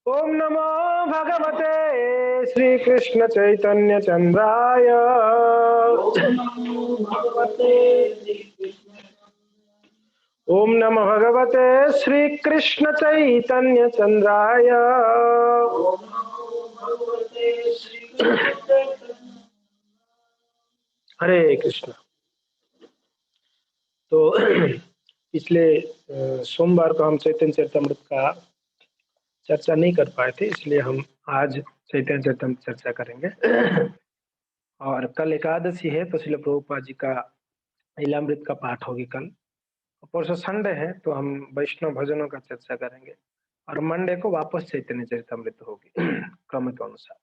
ओम नमो भगवते श्री कृष्ण चैतन्य चंद्राय। ओम नमो भगवते श्री कृष्ण चैतन्य चंद्राय। हरे कृष्ण। तो पिछले सोमवार को हम चैतन्य चरितमृत का चर्चा नहीं कर पाए थे, इसलिए हम आज चैतन्य चरितमृत चर्चा करेंगे। और कल एकादशी है तो श्रील प्रभुपाद जी का लीलामृत का पाठ होगी कल। परसों संडे है तो हम वैष्णव भजनों का चर्चा करेंगे और मंडे को वापस चैतन्य चरितमृत होगी क्रम के अनुसार।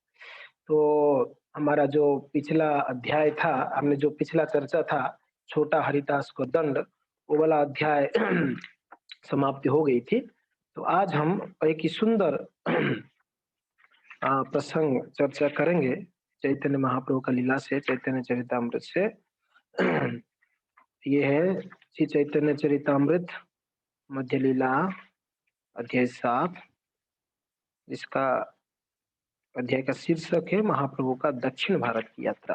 तो हमारा जो पिछला अध्याय था, हमने जो पिछला चर्चा था छोटा हरिदास को दंड, वो वाला अध्याय समाप्ति हो गई थी। तो आज हम एक ही सुंदर प्रसंग चर्चा करेंगे चैतन्य महाप्रभु का लीला से, चैतन्य चरितमृत से। ये है श्री चैतन्य चरितमृत मध्य लीला अध्याय 7। इसका अध्याय का शीर्षक है महाप्रभु का दक्षिण भारत की यात्रा।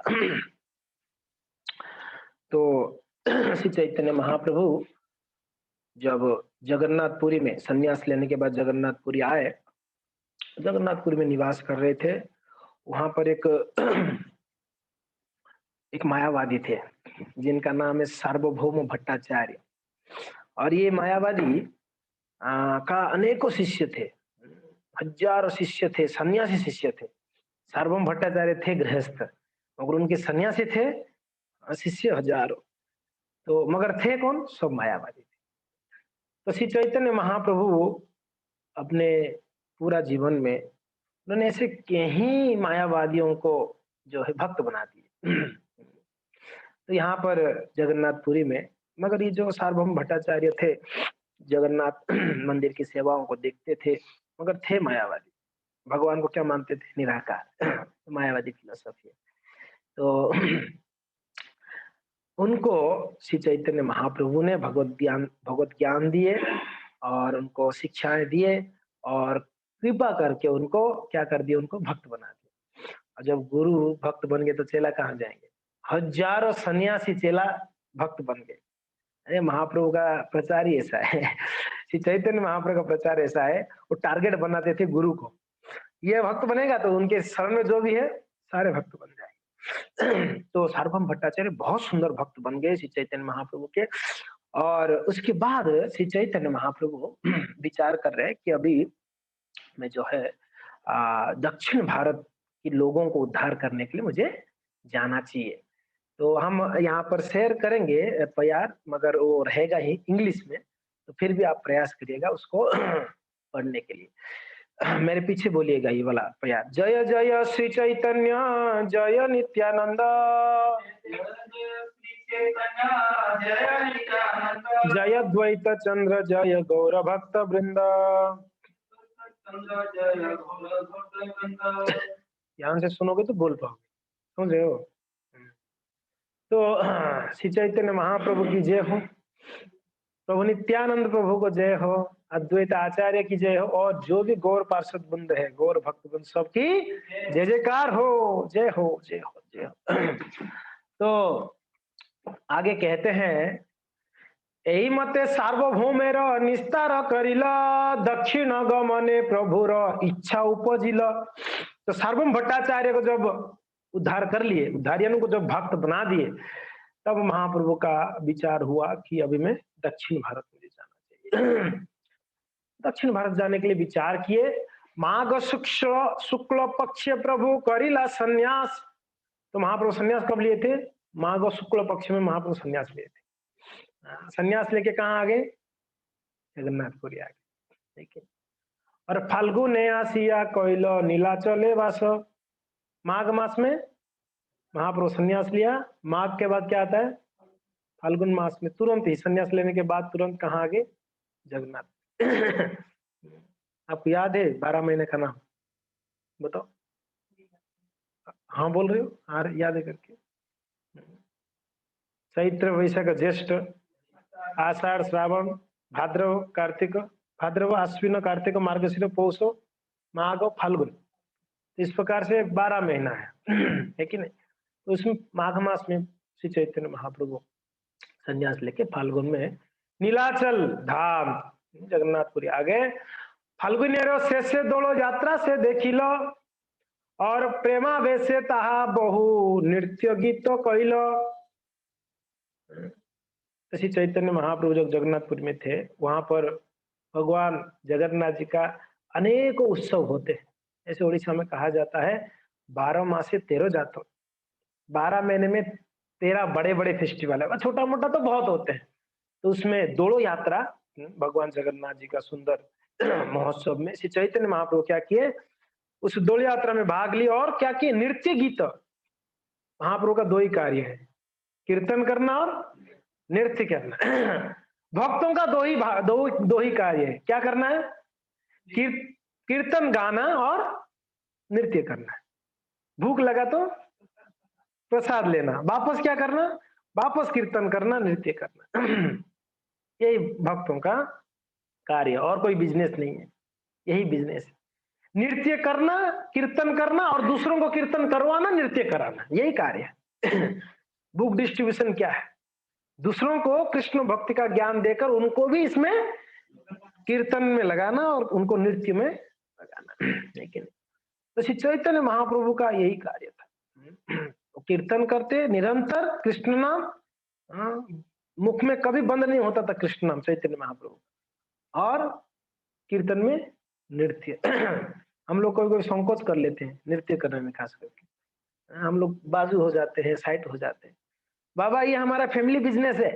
तो श्री चैतन्य महाप्रभु जब जगन्नाथपुरी में संन्यास लेने के बाद जगन्नाथपुरी आए, जगन्नाथपुरी में निवास कर रहे थे। वहां पर एक मायावादी थे जिनका नाम है सार्वभौम भट्टाचार्य। और ये मायावादी का अनेकों शिष्य थे, हजारों शिष्य थे, सन्यासी शिष्य थे। सार्वभौम भट्टाचार्य थे गृहस्थ, मगर उनके सन्यासी थे शिष्य हजारों। तो मगर थे कौन? सब मायावादी थे। तो श्री चैतन्य महाप्रभु अपने पूरा जीवन में उन्होंने ऐसे कई मायावादियों को जो है भक्त बना दिए। तो यहाँ पर जगन्नाथपुरी में, मगर ये जो सार्वभौम भट्टाचार्य थे जगन्नाथ मंदिर की सेवाओं को देखते थे, मगर थे मायावादी। भगवान को क्या मानते थे? निराकार। मायावादी फिलोसफी। तो उनको श्री चैतन्य महाप्रभु ने भगवत ज्ञान दिए और उनको शिक्षाएं दिए और कृपा करके उनको क्या कर दिया? उनको भक्त बना दिया। और जब गुरु भक्त बन गए तो चेला कहाँ जाएंगे? हजारों सन्यासी चेला भक्त बन गए। अरे महाप्रभु का प्रचार ही ऐसा है। श्री चैतन्य महाप्रभु का प्रचार ऐसा है, वो टारगेट बनाते थे गुरु को, ये भक्त बनेगा तो उनके शरण में जो भी है सारे भक्त बन जाएंगे। तो सार्वभौम भट्टाचार्य बहुत सुंदर भक्त बन गए श्री चैतन्य महाप्रभु के। और उसके बाद श्री चैतन्य महाप्रभु विचार कर रहे हैं कि अभी मैं जो है दक्षिण भारत के लोगों को उद्धार करने के लिए मुझे जाना चाहिए। तो हम यहाँ पर शेयर करेंगे प्यार, मगर वो रहेगा ही इंग्लिश में, तो फिर भी आप प्रयास करिएगा उसको पढ़ने के लिए। मेरे पीछे बोलिएगा ये वाला प्यार। जय जय श्री चैतन्य जय नित्यानंद, जय द्वैत चंद्र जय गौर भक्त वृंद। ध्यान से सुनोगे तो बोल पाओगे, समझ रहे हो? तो श्री चैतन्य महाप्रभु की जय हो, प्रभु नित्यानंद प्रभु को जय हो, अद्वैत आचार्य की जय हो, और जो भी गौर पार्षद वृंद है, गौर भक्त वृंद, सबकी जय जयकार हो। जय हो जय हो जय हो। तो आगे कहते हैं, यही मते सार्वभौमेर निस्तार करिला, दक्षिण गमने प्रभुर इच्छा उपजिल। तो सार्वभौम भट्टाचार्य को जब उद्धार कर लिए, उद्धारियों को जब भक्त बना दिए, तब महाप्रभु का विचार हुआ कि अभी मैं दक्षिण भारत में जाना चाहिए। दक्षिण भारत जाने के लिए विचार किए। माघ शुक्ल पक्ष प्रभु करिला संन्यास। तो महाप्रभु संन्यास कब लिए थे? माघ शुक्ल पक्ष में महाप्रभु संन्यास लिए थे। संन्यास लेके कहाँ आ गए? जगन्नाथपुरी आ गए। ठीक है। और फाल्गुने आसिया कोइलो नीलाचले वास। माघ मास में महाप्रभु संन्यास लिया। माघ के बाद क्या आता है? फाल्गुन मास में। तुरंत ही संन्यास लेने के बाद तुरंत कहाँ आ गए? जगन्नाथ। आपको याद है 12 महीने का नाम? बताओ। हाँ बोल रहे हो? हाँ याद है करके। चैत्र वैशाख ज्येष्ठ आषाढ़ श्रावण भाद्रव कार्तिक, भाद्रव आश्विन कार्तिक मार्गशीर पौष माघ और फाल्गुन, तो इस प्रकार से 12 महीना है कि नहीं। तो उसमें माघ मास में श्री चैतन्य महाप्रभु संन्यास लेके फाल्गुन में नीलाचल धाम जगन्नाथपुरी आ गए। फाल्गुनी शेष से दौड़ो यात्रा से देखी लो, और प्रेमा वैसे ताहा बहु नृत्य गीत तो कहिलो। श्री चैतन्य महाप्रभु जब जगन्नाथपुरी में थे, वहां पर भगवान जगन्नाथ जी का अनेकों उत्सव होते हैं। ऐसे उड़ीसा में कहा जाता है 12 मासे 13 जातो, 12 महीने में 13 बड़े बड़े फेस्टिवल है, छोटा मोटा तो बहुत होते हैं। तो उसमें दोड़ो यात्रा भगवान जगन्नाथ जी का सुंदर महोत्सव में श्री चैतन्य महाप्रभु क्या किए, उस दोड़ यात्रा में भाग लिया और क्या किए, नृत्य गीत। महाप्रभु का दो ही कार्य है, कीर्तन करना और नृत्य करना। भक्तों का दो ही कार्य है, क्या करना है, कीर्तन गाना और नृत्य करना। भूख लगा तो प्रसाद लेना, वापस क्या करना, वापस कीर्तन करना, नृत्य करना। यही भक्तों का कार्य, और कोई बिजनेस नहीं है, यही बिजनेस है। नृत्य करना, कीर्तन करना और दूसरों को कीर्तन करवाना, नृत्य कराना, यही कार्य है। बुक डिस्ट्रीब्यूशन क्या है, दूसरों को कृष्ण भक्ति का ज्ञान देकर उनको भी इसमें कीर्तन में लगाना और उनको नृत्य में लगाना। लेकिन तो श्री चैतन्य महाप्रभु का यही कार्य था। वो कीर्तन करते निरंतर कृष्ण नाम, मुख में कभी बंद नहीं होता था कृष्ण नाम चैतन्य महाप्रभु, और कीर्तन में नृत्य। हम लोग कोई संकोच कर लेते हैं नृत्य करने में, खास करके हम लोग बाजू हो जाते हैं, साइड हो जाते हैं। बाबा ये हमारा फैमिली बिजनेस है,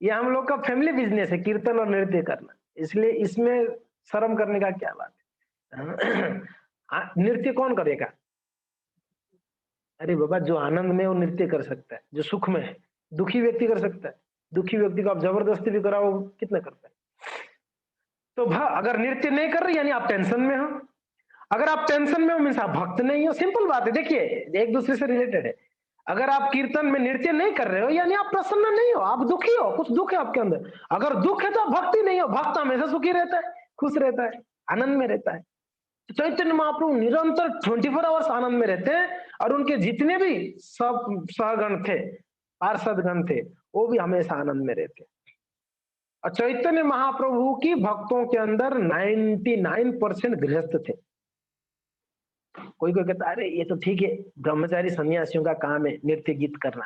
ये हम लोग का फैमिली बिजनेस है कीर्तन और नृत्य करना, इसलिए इसमें शर्म करने का क्या बात है। नृत्य कौन करेगा, अरे बाबा जो आनंद में वो नृत्य कर सकता है, जो सुख में है। दुखी व्यक्ति कर सकता है, दुखी व्यक्ति को आप जबरदस्ती भी कराओ कितना करता है। तो अगर नृत्य नहीं कर रहे यानी आप टेंशन में हो, अगर आप टेंशन में हो मीन्स आप भक्त नहीं हो। सिंपल बात है, देखिए एक दूसरे से रिलेटेड है। अगर आप कीर्तन में नृत्य नहीं कर रहे हो यानी आप प्रसन्न नहीं हो, आप दुखी हो, कुछ दुख है आपके अंदर। अगर दुख है तो आप भक्ति नहीं हो। भक्त हमेशा सुखी रहता है, खुश रहता है, आनंद में रहता है। चैतन्य महाप्रभु निरंतर 24 आवर्स आनंद में रहते हैं, और उनके जितने भी सब सहगण थे, पार्षद गण थे, वो भी हमेशा आनंद में रहते। और चैतन्य महाप्रभु की भक्तों के अंदर 99% गृहस्थ थे। कोई कोई कहता है अरे ये तो ठीक है, ब्रह्मचारी सन्यासियों का काम है नृत्य गीत करना।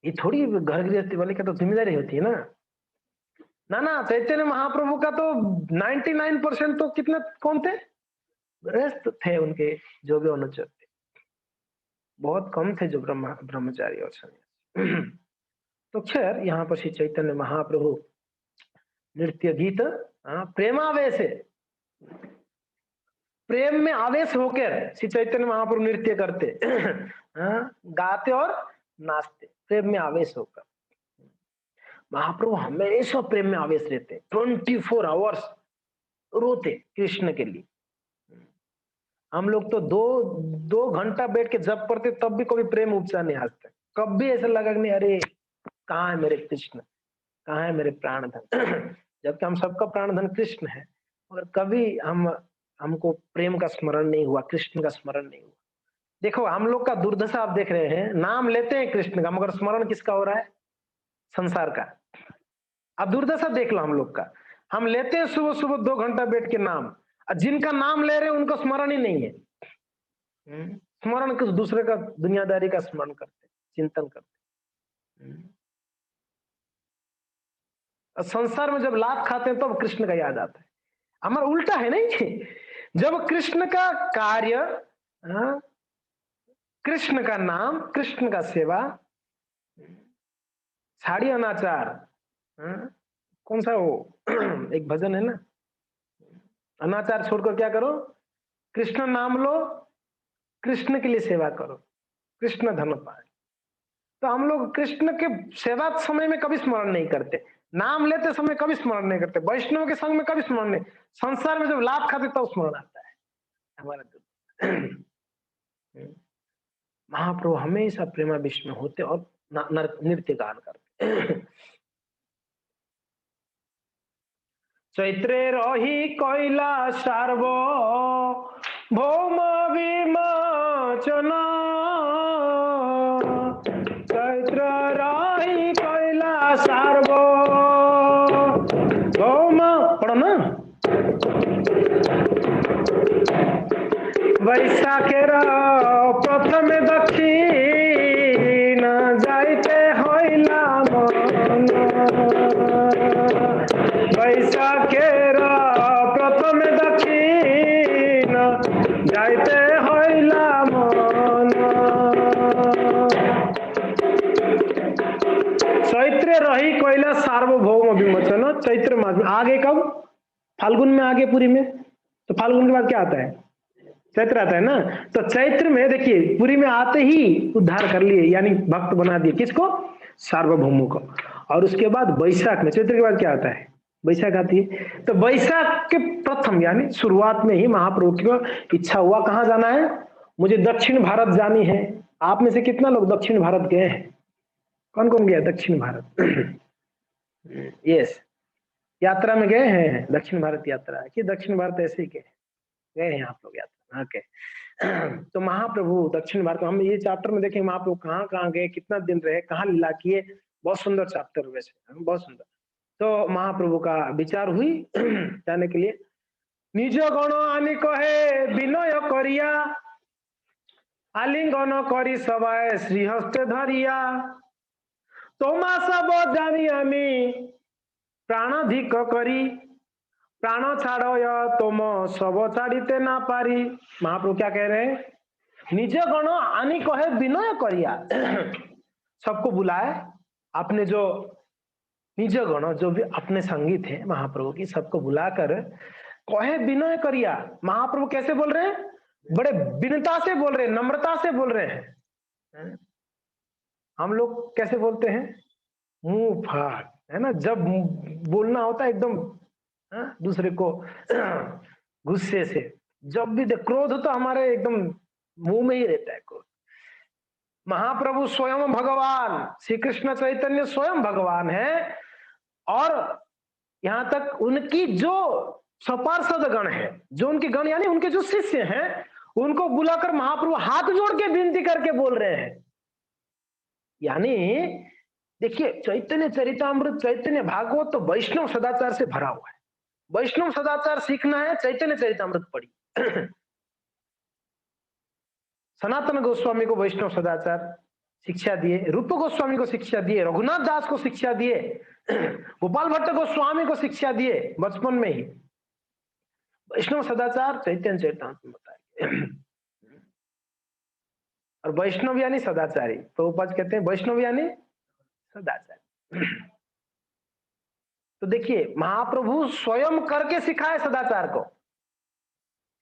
ये थोड़ी घर गृहस्थी वाले का तो जिम्मेदारी होती है ना ना। चैतन्य महाप्रभु का तो 99% तो कितने कौन थे, गृहस्थ थे उनके, जो भी अनुचर थे। बहुत कम थे जो ब्रह्मचारी और सन्यासी। तो खैर यहाँ पर श्री चैतन्य महाप्रभु नृत्य गीत प्रेमावेश है, प्रेम में आवेश होकर श्री चैतन्य महाप्रभु नृत्य करते। गाते और नाचते प्रेम में आवेश होकर। महाप्रभु हमेशा प्रेम में आवेश रहते, 24 आवर्स रोते कृष्ण के लिए। हम लोग तो दो घंटा बैठ के जब पढ़ते तब भी कभी प्रेम उपचा नहीं हंसते, कभी ऐसा लगा कि नहीं अरे कहाँ है मेरे कृष्ण, कहाँ है मेरे प्राणधन। जबकि हम सबका प्राणधन कृष्ण है, और कभी हमको प्रेम का स्मरण नहीं हुआ, कृष्ण का स्मरण नहीं हुआ। देखो हम लोग का दुर्दशा आप देख रहे हैं, नाम लेते हैं कृष्ण का मगर स्मरण किसका हो रहा है, संसार का। अब दुर्दशा देख लो हम लोग का, हम लेते हैं सुबह सुबह 2 घंटा बैठ के नाम, जिनका नाम ले रहे हैं उनको स्मरण ही नहीं है। स्मरण किस दूसरे का, दुनियादारी का स्मरण करते, चिंतन करते। संसार में जब लाभ खाते हैं तब कृष्ण का याद आता है। हमारा उल्टा है नहीं, जब कृष्ण का कार्य, कृष्ण का नाम, कृष्ण का सेवा, साड़ी अनाचार, कौन सा वो एक भजन है ना, अनाचार छोड़कर क्या करो, कृष्ण नाम लो, कृष्ण के लिए सेवा करो, कृष्ण धन पाए। तो हम लोग कृष्ण के सेवा समय में कभी स्मरण नहीं करते, नाम लेते समय कभी स्मरण नहीं करते, वैष्णव के संग में कभी स्मरण नहीं, संसार में जब लाभ खाते तब स्मरण आता है हमारा। महाप्रभु हमेशा प्रेमाविष्ट में होते और नृत्य गान करते। चैत्रे रही कैला सार्वभौम विमोचन, चैत्र रही कैला सार्वभौम, पढ़ो ना, वैशाखेर प्रथम दक्षिण जाइते हईला मन, वैशाखेर प्रथम दक्षिण जाइते हईला मन, चैत्र रही कोयला सार्वभौम विमोचन। चैत्र मास में आगे कब? फाल्गुन में आगे पूरी में, तो फाल्गुन के बाद क्या आता है? चैत्र आता है ना। तो चैत्र में देखिए पुरी में आते ही उद्धार कर लिए, यानी भक्त बना दिए किसको? सार्वभौमों को। और उसके बाद वैशाख में, चैत्र के बाद क्या आता है? वैशाख आती है। तो वैशाख के प्रथम यानी शुरुआत में ही महाप्रभु की इच्छा हुआ कहाँ जाना है? मुझे दक्षिण भारत जानी है। आप में से कितना लोग दक्षिण भारत गए हैं? कौन कौन गया दक्षिण भारत? यस, यात्रा में गए हैं, दक्षिण भारत यात्रा कि दक्षिण भारत ऐसे ही गए हैं आप लोग यात्रा? ओके। तो महाप्रभु दक्षिण भारत, हम ये चैप्टर में देखेंगे महाप्रभु कहाँ कहाँ गए, कितना दिन रहे, कहाँ लीला किए। बहुत सुंदर चैप्टर वैसे, बहुत सुंदर। तो महाप्रभु का विचार हुई जाने के लिए। निज गण आनी कहे विनय करिया, आलिंगन करी सबाए श्रीहस्ते धरिया, तोमा सब जानी आमी प्राणाधिक करी, प्राण छाड़ तुम सब छाड़ीते ना पारी। महाप्रभु क्या कह रहे हैं? निज गण आनी कहे विनय करिया, सबको बुलाए आपने, जो निज गण जो भी अपने संगी थे महाप्रभु की, सबको बुलाकर कहे विनय करिया। महाप्रभु कैसे बोल रहे हैं? बड़े विनता से बोल रहे हैं, नम्रता से बोल रहे हैं। हम लोग कैसे बोलते हैं? मुंह फाड़, है ना, जब बोलना होता है एकदम दूसरे को गुस्से से, जब भी क्रोध तो हमारे एकदम मुंह में ही रहता है क्रोध। महाप्रभु स्वयं भगवान, श्री कृष्ण चैतन्य स्वयं भगवान है, और यहां तक उनकी जो सपार्षद गण है, जो उनके गण यानी उनके जो शिष्य हैं, उनको बुलाकर महाप्रभु हाथ जोड़ के विनती करके बोल रहे हैं। यानी देखिए, चैतन्य चरितामृत, चैतन्य भागवत तो वैष्णव सदाचार से भरा हुआ है। वैष्णव सदाचार सीखना है, चैतन्य चरितामृत पढ़ी। सनातन गोस्वामी को वैष्णव सदाचार शिक्षा दिए, रूप गोस्वामी को शिक्षा दिए, रघुनाथ दास को शिक्षा दिए, गोपाल भट्ट गोस्वामी को शिक्षा दिए बचपन में ही। वैष्णव सदाचार चैतन्य चरितामृत में बताया। और वैष्णव यानी सदाचारी, प्रभुपाद कहते हैं वैष्णव यानी सदाचारी। तो देखिए महाप्रभु स्वयं करके सिखाए सदाचार को,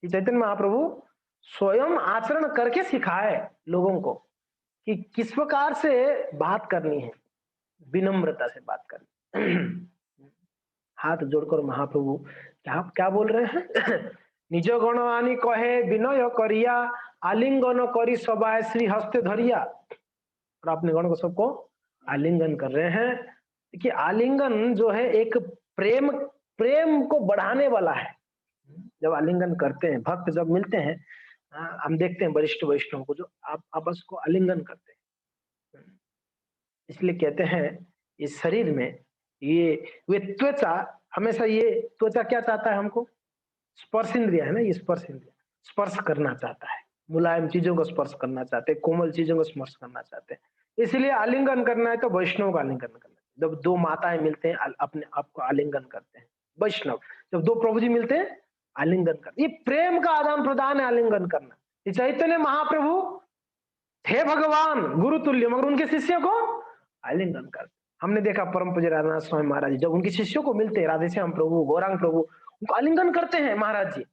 चैतन्य महाप्रभु स्वयं आचरण करके सिखाए लोगों को कि किस प्रकार से बात करनी है, विनम्रता से बात करनी। हाथ जोड़कर महाप्रभु क्या क्या बोल रहे हैं? निज गण आनी कहे विनय करिया, आलिंगन करी सबाए श्री हस्ते धरिया। और अपने गण को सबको आलिंगन कर रहे हैं। देखिए आलिंगन जो है एक प्रेम को बढ़ाने वाला है। जब आलिंगन करते हैं, भक्त जब मिलते हैं, हम देखते हैं वरिष्ठ वैष्णव को जो आप आपस को आलिंगन करते हैं। इसलिए कहते हैं इस शरीर में ये वे त्वचा, हमेशा ये त्वचा क्या चाहता है? हमको स्पर्श इंद्रिय है ना, ये स्पर्श इंद्रिय स्पर्श करना चाहता है, मुलायम चीजों को स्पर्श करना चाहते हैं, कोमल चीजों को स्पर्श करना चाहते हैं। इसलिए आलिंगन करना है तो वैष्णव का आलिंगन करना है। जब दो माताएं मिलते हैं अपने आप को आलिंगन करते हैं वैष्णव, जब दो प्रभु जी मिलते हैं आलिंगन करते, ये प्रेम का आदान प्रदान है आलिंगन करना। चैतन्य महाप्रभु थे भगवान गुरु तुल्य, मगर उनके शिष्यों को आलिंगन करते। हमने देखा परम पूज्य राधानाथ स्वामी महाराज जब उनके शिष्यों को मिलते हैं, राधेश्याम प्रभु, गौरांग प्रभु, उनको आलिंगन करते हैं महाराज जी।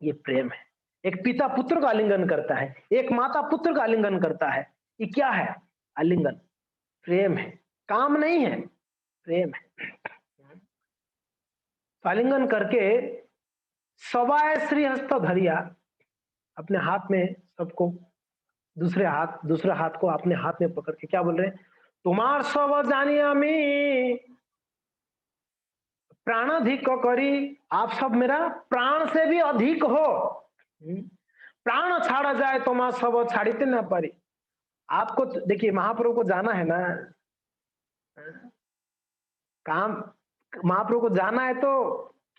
ये प्रेम है। एक पिता पुत्र का आलिंगन करता है, एक माता पुत्र का आलिंगन करता है। ये क्या है? आलिंगन, प्रेम है, काम नहीं है, प्रेम है। आलिंगन करके सवाए श्री हस्त धरिया, अपने हाथ में सबको, दूसरे हाथ को अपने हाथ में पकड़ के क्या बोल रहे हैं? तुम्हार सब जानिया मी प्राणाधिक करी, आप सब मेरा प्राण से भी अधिक हो। प्राण छाड़ा जाए तो मां सब छाड़ीते ना पारी। आपको देखिए महाप्रभु को जाना है ना, काम महाप्रभु को जाना है तो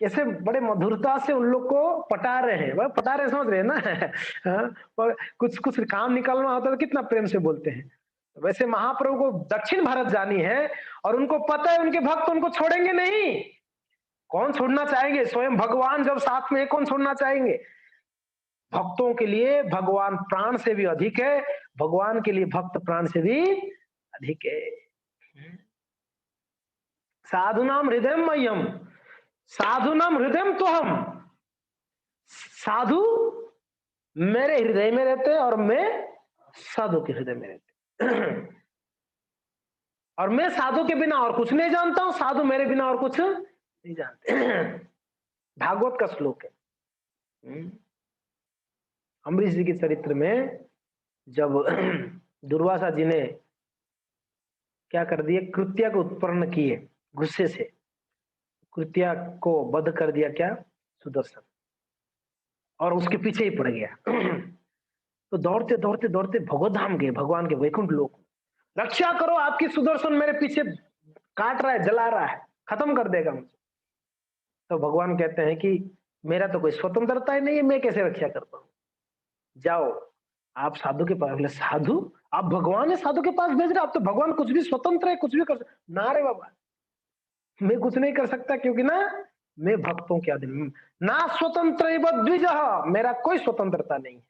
कैसे बड़े मधुरता से उन लोग को पटा रहे हैं, वह पटा रहे समझ रहे हैं ना। हाँ, और कुछ कुछ काम निकालना होता है तो कितना प्रेम से बोलते हैं। वैसे महाप्रभु को दक्षिण भारत जानी है और उनको पता है उनके भक्त उनको छोड़ेंगे नहीं। कौन छोड़ना चाहेंगे? स्वयं भगवान जब साथ में है, कौन छोड़ना चाहेंगे? भक्तों के लिए भगवान प्राण से भी अधिक है, भगवान के लिए भक्त प्राण से भी अधिक है। साधुनाम हृदय मह्यम, साधुनाम हृदय तो हम, साधु मेरे हृदय में रहते और मैं साधु के हृदय में रहते। और मैं साधु के बिना और कुछ नहीं जानता हूं, साधु मेरे बिना और कुछ नहीं जानते। भागवत का श्लोक है। अम्बरीश जी के चरित्र में जब दुर्वासा जी ने क्या कर दिए, कृत्या को उत्पन्न किए, गुस्से से कृत्या को वध कर दिया क्या, सुदर्शन, और उसके पीछे ही पड़ गया। तो दौड़ते दौड़ते दौड़ते भगवत धाम गए, भगवान के वैकुंठ लोक। रक्षा करो, आपकी सुदर्शन मेरे पीछे काट रहा है, जला रहा है, खत्म कर देगा मुझे। तो भगवान कहते हैं कि मेरा तो कोई स्वतंत्रता ही नहीं है, मैं कैसे रक्षा करता हूं, जाओ आप साधु के पास। बोले साधु, आप भगवान है साधु के पास भेज रहे, आप तो भगवान कुछ भी स्वतंत्र है, कुछ भी कर ना रे बाबा, मैं कुछ नहीं कर सकता, क्योंकि ना मैं भक्तों के अधीन ना, स्वतंत्र द्विज, मेरा कोई स्वतंत्रता नहीं है।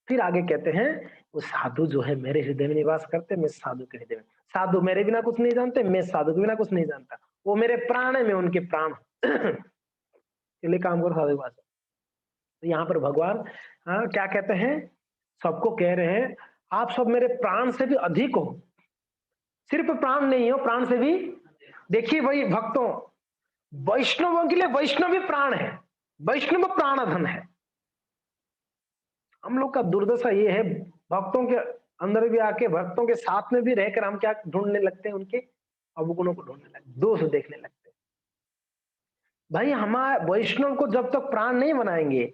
फिर आगे कहते हैं वो साधु जो है मेरे हृदय में निवास करते, मैं साधु के हृदय में। साधु मेरे बिना कुछ नहीं जानते, मैं साधु के बिना कुछ नहीं जानता, वो मेरे प्राण है, मैं उनके प्राण। चलिए काम करो साधु के पास। तो यहाँ पर भगवान क्या कहते हैं, सबको कह रहे हैं आप सब मेरे प्राण से भी अधिक हो, सिर्फ प्राण नहीं हो, प्राण से भी। देखिए भाई भक्तों, वैष्णवों के लिए वैष्णव भी प्राण है, वैष्णव प्राणधन है। हम लोग का दुर्दशा ये है, भक्तों के अंदर भी आके भक्तों के साथ में भी रहकर हम क्या ढूंढने लगते हैं, उनके अवगुणों को ढूंढने लगते, दोष देखने लगते हैं। भाई हमारे वैष्णव को जब तक प्राण नहीं बनाएंगे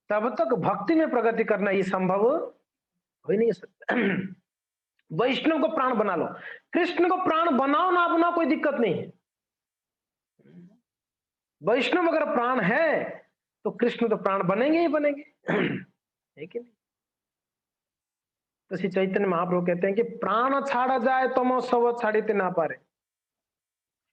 तब तक भक्ति में प्रगति करना ये संभव हो ही नहीं सकता। वैष्णव को प्राण बना लो, कृष्ण को प्राण बनाओ ना बनाओ कोई दिक्कत नहीं है। वैष्णव अगर प्राण है तो कृष्ण तो प्राण बनेंगे ही बनेंगे। है कि नहीं? तो श्री चैतन्य महाप्रभु कहते हैं कि प्राण छाड़ा जाए तो मैं सब छाड़ीते ना पारे,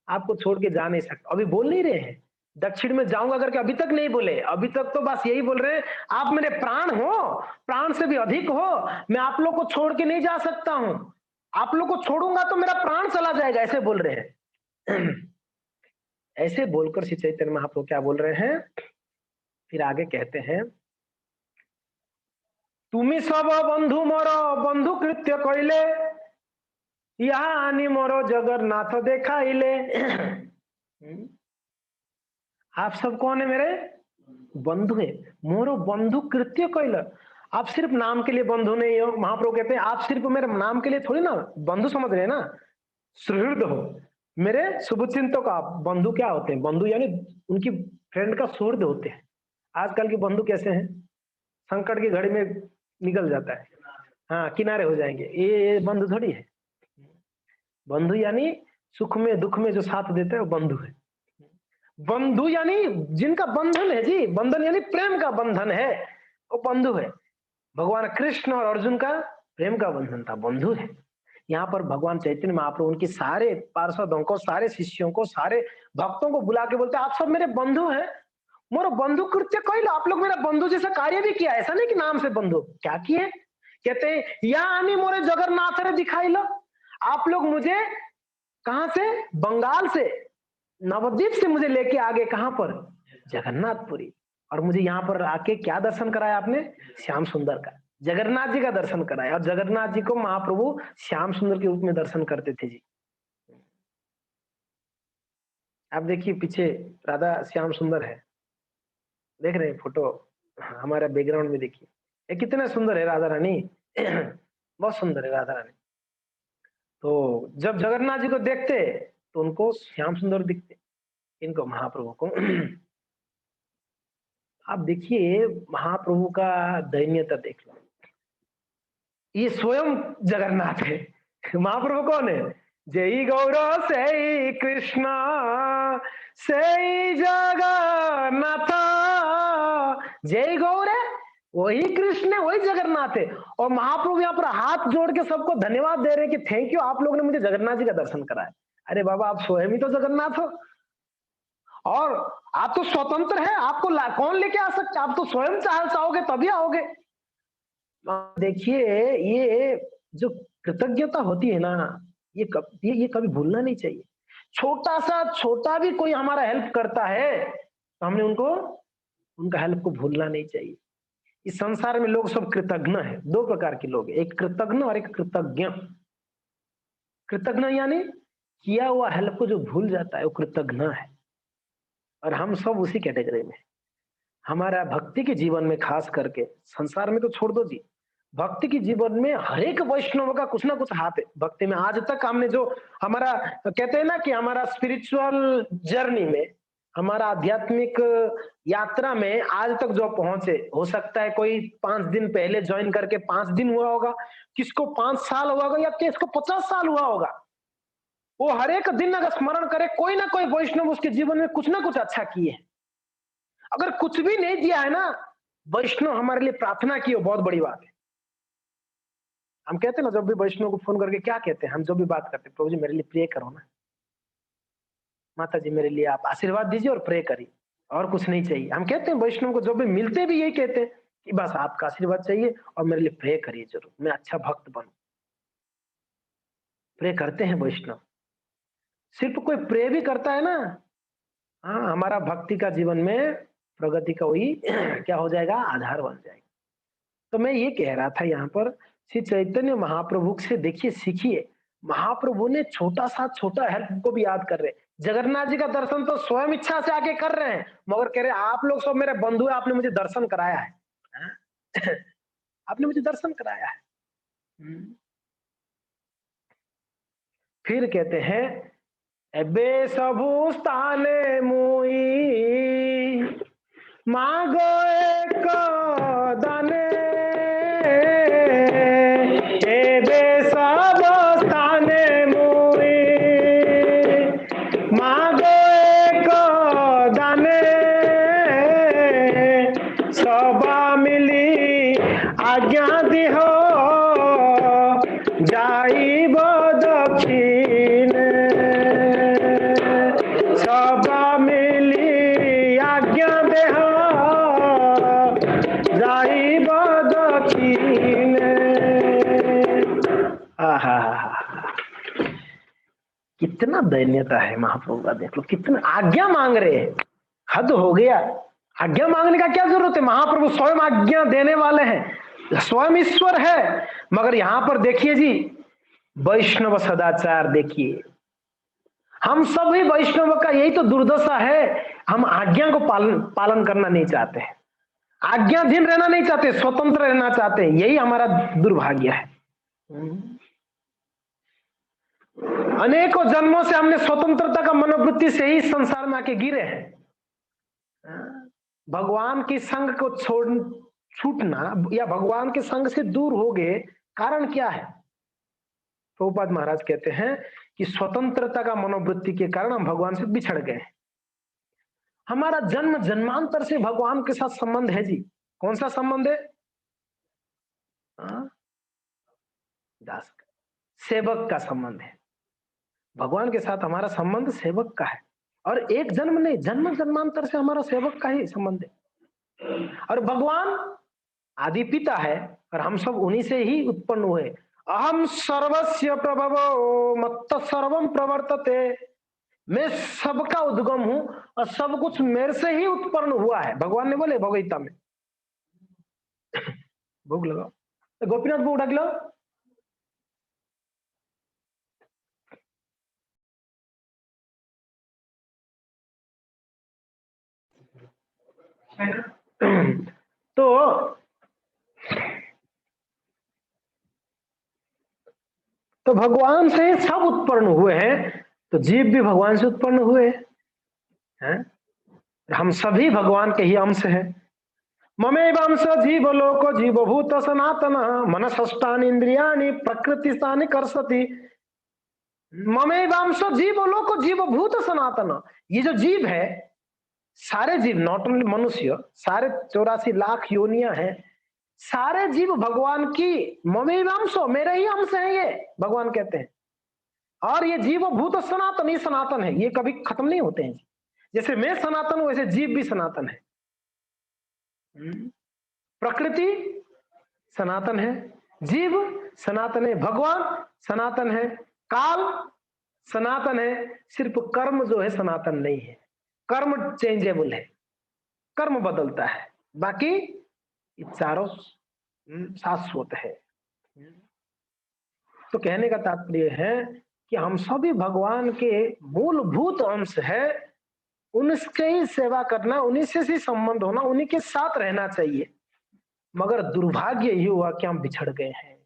आपको छोड़ के जा नहीं सकता। अभी बोल नहीं रहे हैं दक्षिण में जाऊंगा करके, अभी तक नहीं बोले, अभी तक तो बस यही बोल रहे हैं आप मेरे प्राण हो, प्राण से भी अधिक हो, मैं आप लोग को छोड़ के नहीं जा सकता हूं, आप लोग को छोड़ूंगा तो मेरा प्राण चला जाएगा, ऐसे बोल रहे हैं। ऐसे बोलकर श्री चैतन्य महाप्रभु क्या बोल रहे हैं, फिर आगे कहते हैं तुम्हें सब बंधु मोर बंधु कृत्य कहले, यहाँ आनी मोरो जगन्नाथ देखाइले। आप सब कौन है, मेरे बंधु है, मोरो बंधु कृत्य कहले। आप सिर्फ नाम के लिए बंधु नहीं हो, महाप्रभु कहते हैं आप सिर्फ मेरे नाम के लिए थोड़ी ना बंधु समझ रहे हैं ना, सुहृद हो, मेरे शुभचिंतक। आप बंधु क्या होते हैं, बंधु यानी उनकी फ्रेंड का सुहृद होते हैं। आजकल के बंधु कैसे हैं, संकट की घड़ी में निकल जाता है, हाँ किनारे हो जाएंगे, ये बंधु थोड़ी है। बंधु यानी सुख में दुख में जो साथ देते हैं वो बंधु है। बंधु यानी जिनका बंधन है जी, बंधन यानी प्रेम का बंधन है, वो बंधु है। भगवान कृष्ण और अर्जुन का प्रेम का बंधन था, बंधु है। यहाँ पर भगवान चैतन्य महाप्रभु उनकी सारे पार्षदों को, सारे शिष्यों को, सारे भक्तों को बुला के बोलते आप सब मेरे बंधु हैं, मोरो बंधु कृत्य कह लो, आप लोग मेरा बंधु जैसा कार्य भी किया, ऐसा नहीं कि नाम से बंधु, क्या किए, कहते हैं या आनी मोरे जगन्नाथ रे दिखाई लो, आप लोग मुझे कहां से, बंगाल से, नवद्वीप से मुझे लेके आगे, कहां पर, जगन्नाथपुरी, और मुझे यहाँ पर आके क्या दर्शन कराया आपने, श्याम सुंदर का, जगन्नाथ जी का दर्शन कराया। और जगन्नाथ जी को महाप्रभु श्याम सुंदर के रूप में दर्शन करते थे जी। आप देखिए पीछे राधा श्याम सुंदर है, देख रहे हैं फोटो हमारे बैकग्राउंड में, देखिए ये कितना सुंदर है राधा रानी। बहुत सुंदर है राधा रानी। तो जब जगन्नाथ जी को देखते तो उनको श्याम सुंदर दिखते, इनको महाप्रभु को। आप देखिए महाप्रभु का दयनीयता देख लो, ये स्वयं जगन्नाथ है। महाप्रभु कौन है? जय गौर से कृष्ण से जगन्नाथ, जय गौर है वही कृष्ण है, वही जगन्नाथ है। और महाप्रभु यहाँ पर हाथ जोड़ के सबको धन्यवाद दे रहे हैं कि थैंक यू, आप लोगों ने मुझे जगन्नाथ जी का दर्शन कराया। अरे बाबा, आप स्वयं ही तो जगन्नाथ हो और आप तो स्वतंत्र है, आपको कौन लेके आ सकता? आप तो स्वयं चाहोगे तभी आओगे। देखिए ये जो कृतज्ञता होती है ना, ये कभी भूलना नहीं चाहिए। छोटा भी कोई हमारा हेल्प करता है तो हमने उनका हेल्प को भूलना नहीं चाहिए। इस संसार में लोग सब कृतज्ञ हैं, दो प्रकार के लोग, एक कृतज्ञ और एक कृतज्ञ। कृतज्ञ यानी किया हुआ हेल्प को जो भूल जाता है वो कृतज्ञ है, और हम सब उसी कैटेगरी में। हमारा भक्ति के जीवन में खास करके, संसार में तो छोड़ दो जी, भक्ति के जीवन में हर एक वैष्णव का कुछ ना कुछ हाथ है भक्ति में। आज तक हमने जो हमारा कहते हैं ना कि हमारा स्पिरिचुअल जर्नी में, हमारा आध्यात्मिक यात्रा में आज तक जो पहुंचे, हो सकता है कोई 5 दिन पहले ज्वाइन करके 5 दिन हुआ होगा, किसको 5 साल हुआ होगा, या किसको 50 साल हुआ होगा। वो हर एक दिन अगर स्मरण करे, कोई ना कोई वैष्णव उसके जीवन में कुछ ना कुछ अच्छा किए। अगर कुछ भी नहीं दिया है ना, वैष्णव हमारे लिए प्रार्थना की हो, बहुत बड़ी बात है। हम कहते हैं ना, जब भी वैष्णव को फोन करके क्या कहते हैं, हम जो भी बात करते हैं, प्रभु जी मेरे लिए प्रे करो ना, माता जी मेरे लिए आप आशीर्वाद दीजिए और प्रे करिए, और कुछ नहीं चाहिए। हम कहते हैं वैष्णव को, जब भी मिलते भी यही कहते हैं कि बस आपका आशीर्वाद चाहिए और मेरे लिए प्रे करिए जरूर, मैं अच्छा भक्त बनूं। प्रे करते हैं वैष्णव। सिर्फ कोई प्रे भी करता है ना, हाँ, हमारा भक्ति का जीवन में प्रगति का वही क्या हो जाएगा, आधार बन जाएगा। तो मैं ये कह रहा था यहाँ पर, श्री चैतन्य महाप्रभु से देखिए, सीखिए। महाप्रभु ने छोटा हेल्प को भी याद कर रहे। जगन्नाथ जी का दर्शन तो स्वयं इच्छा से आके कर रहे हैं, मगर कह रहे आप लोग सब मेरे बंधु है, आपने मुझे दर्शन कराया है। आपने मुझे दर्शन कराया है। फिर कहते हैं, एबे सबु स्थाने मुई मागो एक दाने, एबे सब स्थाने मुई मागो एक दाने, सबा मिली आज्ञा दिहो जाइब दक्षिणे, सबा मिली आज्ञा देहो जाइब दक्षिणे। कितना दयनीयता है महाप्रभु का, देख लो कितना आज्ञा मांग रहे हैं, हद हो गया। आज्ञा मांगने का क्या जरूरत है, महाप्रभु स्वयं आज्ञा देने वाले हैं, स्वयं ईश्वर है। मगर यहां पर देखिए जी, वैष्णव सदाचार देखिए, हम सभी वैष्णव का यही तो दुर्दशा है, हम आज्ञा को पालन करना नहीं चाहते, आज्ञाधीन रहना नहीं चाहते, स्वतंत्र रहना चाहते हैं, यही हमारा दुर्भाग्य है। अनेकों जन्मों से हमने स्वतंत्रता का मनोवृत्ति से ही संसार में आके गिरे हैं। भगवान के संग को छूटना या भगवान के संग से दूर हो गए, कारण क्या है? प्रभुपाद महाराज कहते हैं कि स्वतंत्रता का मनोवृत्ति के कारण हम भगवान से बिछड़ गए। हमारा जन्म जन्मांतर से भगवान के साथ संबंध है जी। कौन सा संबंध है? दास का, सेवक का संबंध है। भगवान के साथ हमारा संबंध सेवक का है, और एक जन्म नहीं, जन्म जन्मांतर से हमारा सेवक का ही संबंध है। और भगवान आदि पिता है और हम सब उन्हीं से ही उत्पन्न हुए। अहम सर्वस्य प्रभवो मत्त सर्वम प्रवर्तते, मैं सबका उद्गम हूं और सब कुछ मेरे से ही उत्पन्न हुआ है, भगवान ने बोले भगवगीता में। भोग लगाओ, तो गोपीनाथ भोग ढक लो। तो भगवान से सब उत्पन्न हुए हैं, तो जीव भी भगवान से उत्पन्न हुए हैं। हैं? हम सभी भगवान के ही अंश हैं। ममेवांश जीव लोको जीवभूत सनातन मनसष्टानि इंद्रियाणि प्रकृतिस्थानि कर्षति। ममेवांश जीव लोको जीवभूत सनातन, ये जो जीव है, सारे जीव, नॉट ओनली मनुष्य, सारे 84 लाख योनियां हैं, सारे जीव भगवान की ममेवांशो, मेरे ही अंश है ये, भगवान कहते हैं। और ये जीव भूत सनातन, ये सनातन है, ये कभी खत्म नहीं होते हैं। जैसे मैं सनातन हूं, वैसे जीव भी सनातन है। प्रकृति सनातन है, जीव सनातन है, भगवान सनातन है, काल सनातन है, सिर्फ कर्म जो है सनातन नहीं है। कर्म चेंजेबल है, कर्म बदलता है, बाकी चारों शाश्वत है। तो कहने का तात्पर्य है कि हम सभी भगवान के मूलभूत अंश है, उनके ही सेवा करना, उन्हीं से ही संबंध होना, उन्हीं के साथ रहना चाहिए। मगर दुर्भाग्य ही हुआ कि हम बिछड़ गए हैं।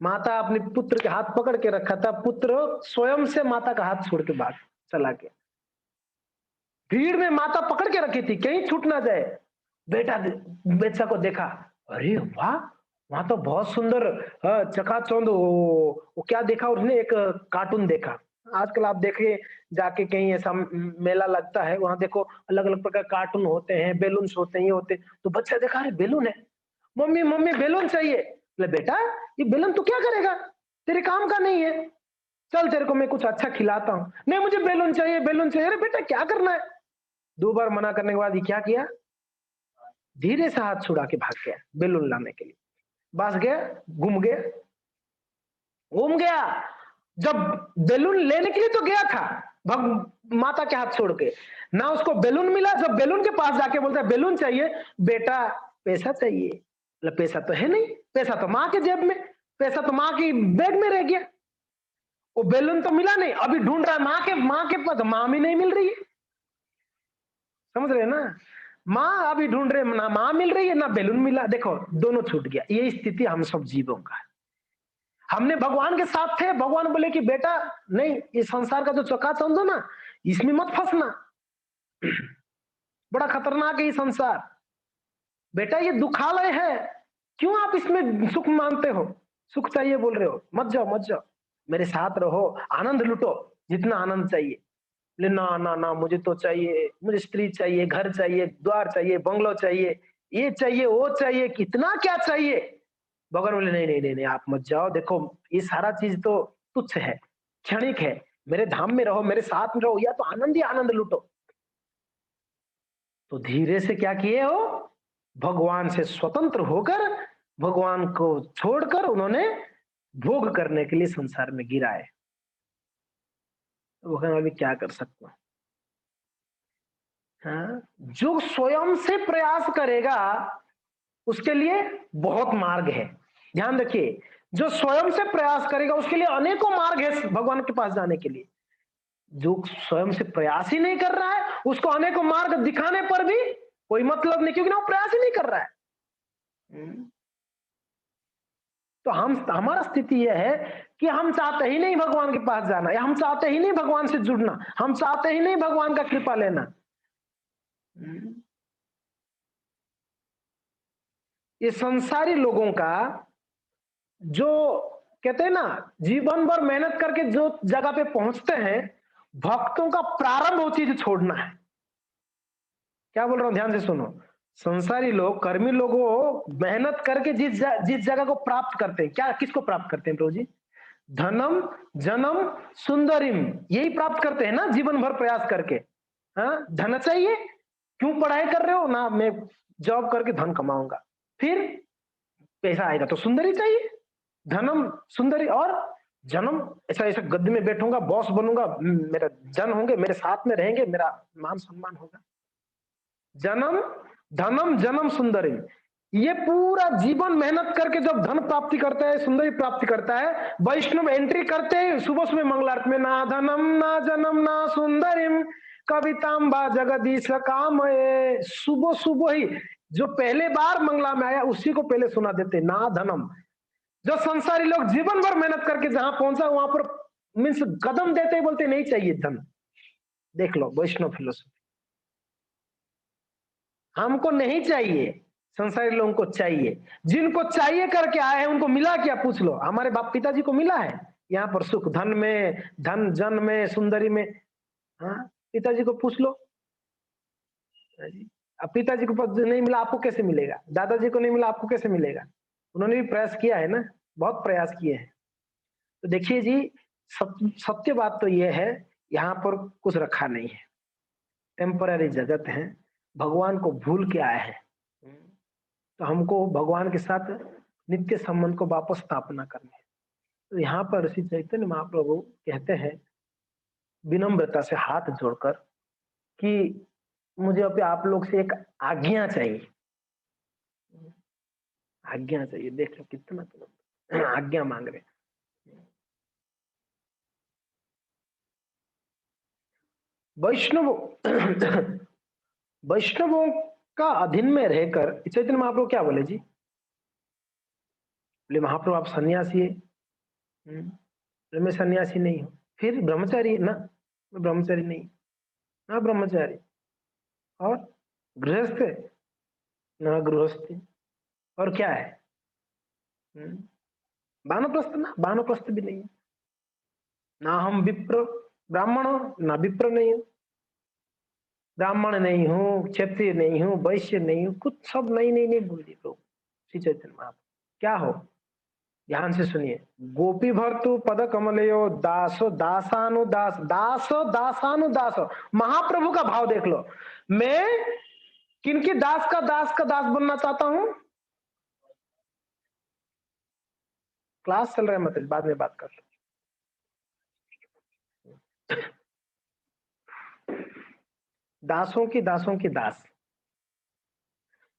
माता अपने पुत्र के हाथ पकड़ के रखा था, पुत्र स्वयं से माता का हाथ छोड़ के भाग चला गया। भीड़ में माता पकड़ के रखी थी, कहीं छूट ना जाए। बेटा बेचा को देखा, अरे वाह, वहां तो बहुत सुंदर चकाचौंध, वो क्या देखा उसने, एक कार्टून देखा। आजकल आप देखिए जाके कहीं ऐसा मेला लगता है, वहां देखो अलग अलग प्रकार कार्टून होते हैं, बेलून्स होते हैं, ये होते, तो बच्चा देखा, अरे बेलून है, मम्मी मम्मी बेलून चाहिए। ले बेटा, ये बेलून तू क्या करेगा, तेरे काम का नहीं है, चल तेरे को मैं कुछ अच्छा खिलाता हूँ। नहीं मुझे बेलून चाहिए, बेलून चाहिए। अरे बेटा क्या करना है। 2 बार मना करने के बाद ये क्या किया, धीरे से हाथ छुड़ा के भाग गया बेलून लाने के लिए। बस गया, घूम गया। जब बेलून लेने के लिए तो गया था, माता के हाथ छोड़ के, ना उसको बेलून मिला। जब बेलून के पास जाके बोलता है बेलून चाहिए, बेटा पैसा चाहिए। पैसा तो है नहीं, पैसा तो माँ के जेब में, पैसा तो माँ की बैग में रह गया, वो बेलून तो मिला नहीं, अभी ढूंढ रहा है माँ के पास, माँ भी नहीं मिल रही है। समझ रहे हैं ना, माँ अभी ढूंढ रहे, ना माँ मिल रही है ना बेलून मिला, देखो दोनों छूट गया। ये स्थिति हम सब जीवों का है। हमने भगवान के साथ थे, भगवान बोले कि बेटा नहीं, इस संसार का जो चकाचौंध है ना, इसमें मत फंसना, बड़ा खतरनाक है ये संसार, बेटा ये दुखालय है, क्यों आप इसमें सुख मानते हो, सुख चाहिए बोल रहे हो, मत जाओ मत जाओ, मेरे साथ रहो, आनंद लुटो, जितना आनंद चाहिए। ना ना ना, मुझे तो चाहिए, मुझे स्त्री चाहिए, घर चाहिए, द्वार चाहिए, बंगलो चाहिए, ये चाहिए वो चाहिए, कितना क्या चाहिए। भगवान बोले नहीं नहीं नहीं नहीं, आप मत जाओ, देखो ये सारा चीज तो तुच्छ है, क्षणिक है, मेरे धाम में रहो, मेरे साथ में रहो, या तो आनंद ही आनंद लूटो। तो धीरे से क्या किए हो, भगवान से स्वतंत्र होकर, भगवान को छोड़कर उन्होंने भोग करने के लिए संसार में गिराए। तो भगवान अभी क्या कर सकता हूं। हाँ? जो स्वयं से प्रयास करेगा उसके लिए बहुत मार्ग है। ध्यान रखिए, जो स्वयं से प्रयास करेगा उसके लिए अनेकों मार्ग है भगवान के पास जाने के लिए। जो स्वयं से प्रयास ही नहीं कर रहा है, उसको अनेकों मार्ग दिखाने पर भी कोई मतलब नहीं, क्योंकि ना वो प्रयास ही नहीं कर रहा है। तो हमारा स्थिति यह है कि हम चाहते ही नहीं भगवान के पास जाना, या हम चाहते ही नहीं भगवान से जुड़ना, हम चाहते ही नहीं भगवान का कृपा लेना। ये संसारी लोगों का, जो कहते हैं ना जीवन भर मेहनत करके जो जगह पे पहुंचते हैं, भक्तों का प्रारंभ वो चीज छोड़ना है। क्या बोल रहा हूं, ध्यान से सुनो। संसारी लोग, कर्मी लोगों, मेहनत करके जिस जगह को प्राप्त करते हैं, क्या किसको प्राप्त करते हैं प्रभु जी, धनम जन्म सुंदरिम, यही प्राप्त करते हैं ना जीवन भर प्रयास करके। हाँ, धन चाहिए, क्यों पढ़ाई कर रहे हो ना, मैं जॉब करके धन कमाऊंगा, फिर पैसा आएगा तो सुंदरी चाहिए, धनम सुंदरी, और जन्म, ऐसा ऐसा गद्दे में बैठूंगा, बॉस बनूंगा, मेरा जन होंगे, मेरे साथ में रहेंगे, मेरा मान सम्मान होगा। जन्म धनम जन्म सुंदरी, ये पूरा जीवन मेहनत करके जब धन प्राप्ति करता है, सुंदरी प्राप्ति करता है, वैष्णव एंट्री करते हैं सुबह सुबह मंगलारती में, ना धनम ना जन्म ना सुंदरिम कविताम्बा जगदीश काम, सुबह सुबह ही जो पहले बार मंगला में आया उसी को पहले सुना देते, ना धनम। जो संसारी लोग जीवन भर मेहनत करके जहां पहुंचा, वहां पर मीन्स कदम देते ही बोलते नहीं चाहिए धन, देख लो वैष्णव फिलोसफी। हमको नहीं चाहिए, संसारी लोगों को चाहिए। जिनको चाहिए करके आए हैं उनको मिला क्या, पूछ लो। हमारे बाप पिताजी को मिला है यहाँ पर सुख, धन में, धन जन में, सुंदरी में। हाँ, पिताजी को पूछ लो। अब पिताजी को पद नहीं मिला, आपको कैसे मिलेगा? दादाजी को नहीं मिला, आपको कैसे मिलेगा? उन्होंने भी प्रयास किया है ना, बहुत प्रयास किए हैं। तो देखिए जी, सत्य बात तो यह है, यहाँ पर कुछ रखा नहीं है, टेम्पररी जगत है, भगवान को भूल के आए हैं। तो हमको भगवान के साथ नित्य संबंध को वापस स्थापना करनी है। तो यहाँ पर श्री चैतन्य महाप्रभु कहते हैं विनम्रता से हाथ जोड़कर कि मुझे अभी आप लोग से एक आज्ञा चाहिए। आज्ञा चाहिए, देख लो कितना तो आज्ञा मांग रहे। वैष्णव वैष्णवों का अधीन में रहकर चैतन्य महाप्रभु क्या बोले जी? बोले महाप्रभु आप सन्यासी है। मैं सन्यासी नहीं हूं। फिर ब्रह्मचारी ना? मैं ब्रह्मचारी नहीं। ना ब्रह्मचारी। और गृहस्थ? ना गृहस्थी। और क्या है? वानप्रस्थ? ना वानप्रस्थ भी नहीं। ना हम विप्र ब्राह्मण हो, ना विप्र नहीं हो। ब्राह्मण नहीं हूँ, क्षत्रिय नहीं हूँ, वैश्य नहीं हूँ, कुछ सब नहीं नहीं नहीं बोल दिए प्रभु श्री चैतन्य महाप्रभु। क्या हो? ध्यान से सुनिए। गोपी भर्तु पद कमलयो दासो दासानुदास, दासो दासानुदास। महाप्रभु का भाव देख लो। मैं किनकी दास का दास बनना चाहता हूं? क्लास चल रहा है, मतलब बाद में बात कर लो। दासों की दास।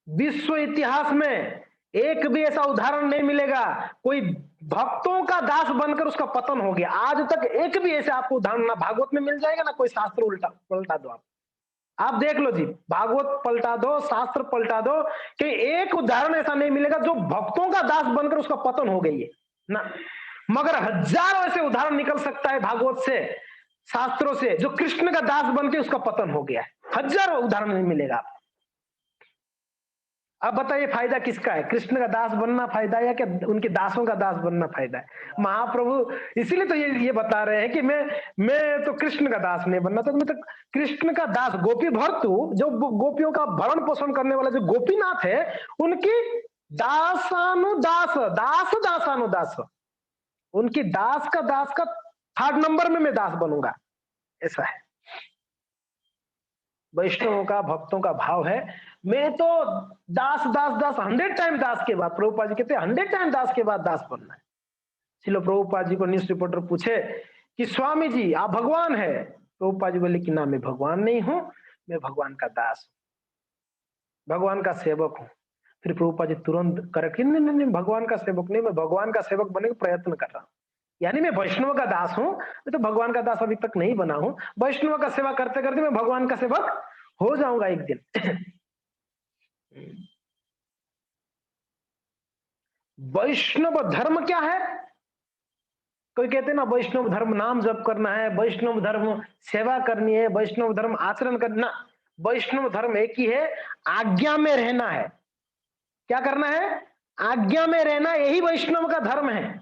विश्व इतिहास में एक भी ऐसा उदाहरण नहीं मिलेगा कोई भक्तों का दास बनकर उसका पतन हो गया। आज तक एक भी ऐसे आपको उदाहरण ना भागवत में मिल जाएगा, ना कोई शास्त्र उल्टा पलटा दो आप देख लो जी, भागवत पलटा दो, शास्त्र पलटा दो, कि एक उदाहरण ऐसा नहीं मिलेगा जो भक्तों का दास बनकर उसका पतन हो गई है ना। मगर हजारों ऐसे उदाहरण निकल सकता है भागवत से, शास्त्रों से, जो कृष्ण का दास बनकर उसका पतन हो गया है। हजारों उदाहरण नहीं मिलेगा आपको। अब बताइए फायदा किसका है? कृष्ण का दास बनना फायदा है या क्या उनके दासों का दास बनना फायदा है? महाप्रभु इसीलिए तो ये बता रहे हैं कि मैं तो कृष्ण का दास नहीं बनना, तो मैं तो कृष्ण का दास, गोपी भर्तु, जो गोपियों का भरण पोषण करने वाला जो गोपीनाथ है, उनकी दासानुदास, दासानुदास, उनकी दास का 3rd नंबर में मैं दास बनूंगा, ऐसा है। वैष्णवों का, भक्तों का भाव है मैं तो दास 100 टाइम दास के बाद, प्रभुपाद जी कहते हैं 100 टाइम दास के बाद दास बनना है। चलो प्रभुपाद जी को न्यूज रिपोर्टर पूछे कि स्वामी जी आप भगवान है? प्रभुपाद जी बोले कि ना, मैं भगवान नहीं हूं, मैं भगवान का दास हूं, भगवान का सेवक हूं। फिर प्रभुपाद जी तुरंत करेक्ट, नहीं, भगवान का सेवक नहीं, मैं भगवान का सेवक बनने का प्रयत्न कर रहा हूं। यानी मैं वैष्णव का दास हूं, मैं तो भगवान का दास अभी तक नहीं बना हूं। वैष्णव का सेवा करते करते मैं भगवान का सेवक हो जाऊंगा एक दिन। वैष्णव धर्म क्या है? कोई कहते हैं ना वैष्णव धर्म नाम जप करना है, वैष्णव धर्म सेवा करनी है, वैष्णव धर्म आचरण करना। वैष्णव धर्म एक ही है, आज्ञा में रहना है। क्या करना है? आज्ञा में रहना, यही वैष्णव का धर्म है।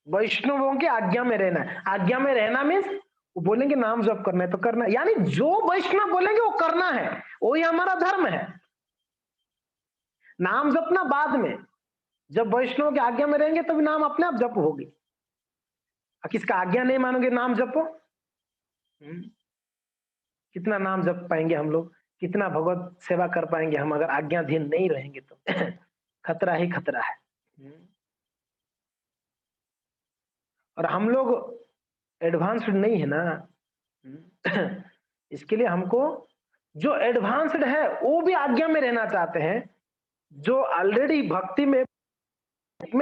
वैष्णवों की आज्ञा में रहना है। आज्ञा में रहना मीन्स वो बोलेंगे नाम जप करना है तो करना है, यानी जो वैष्णव बोलेंगे वो करना है, वही हमारा धर्म है। नाम जपना बाद में, जब वैष्णव की आज्ञा में रहेंगे तभी नाम अपने आप जप होगी। किसका आज्ञा नहीं मानोगे नाम जपो, कितना नाम जप पाएंगे हम लोग, कितना भगवत सेवा कर पाएंगे हम अगर आज्ञाधीन नहीं रहेंगे तो? खतरा ही खतरा है। और हम लोग एडवांस्ड नहीं है ना। इसके लिए हमको, जो एडवांस्ड है वो भी आज्ञा में रहना चाहते हैं, जो ऑलरेडी भक्ति में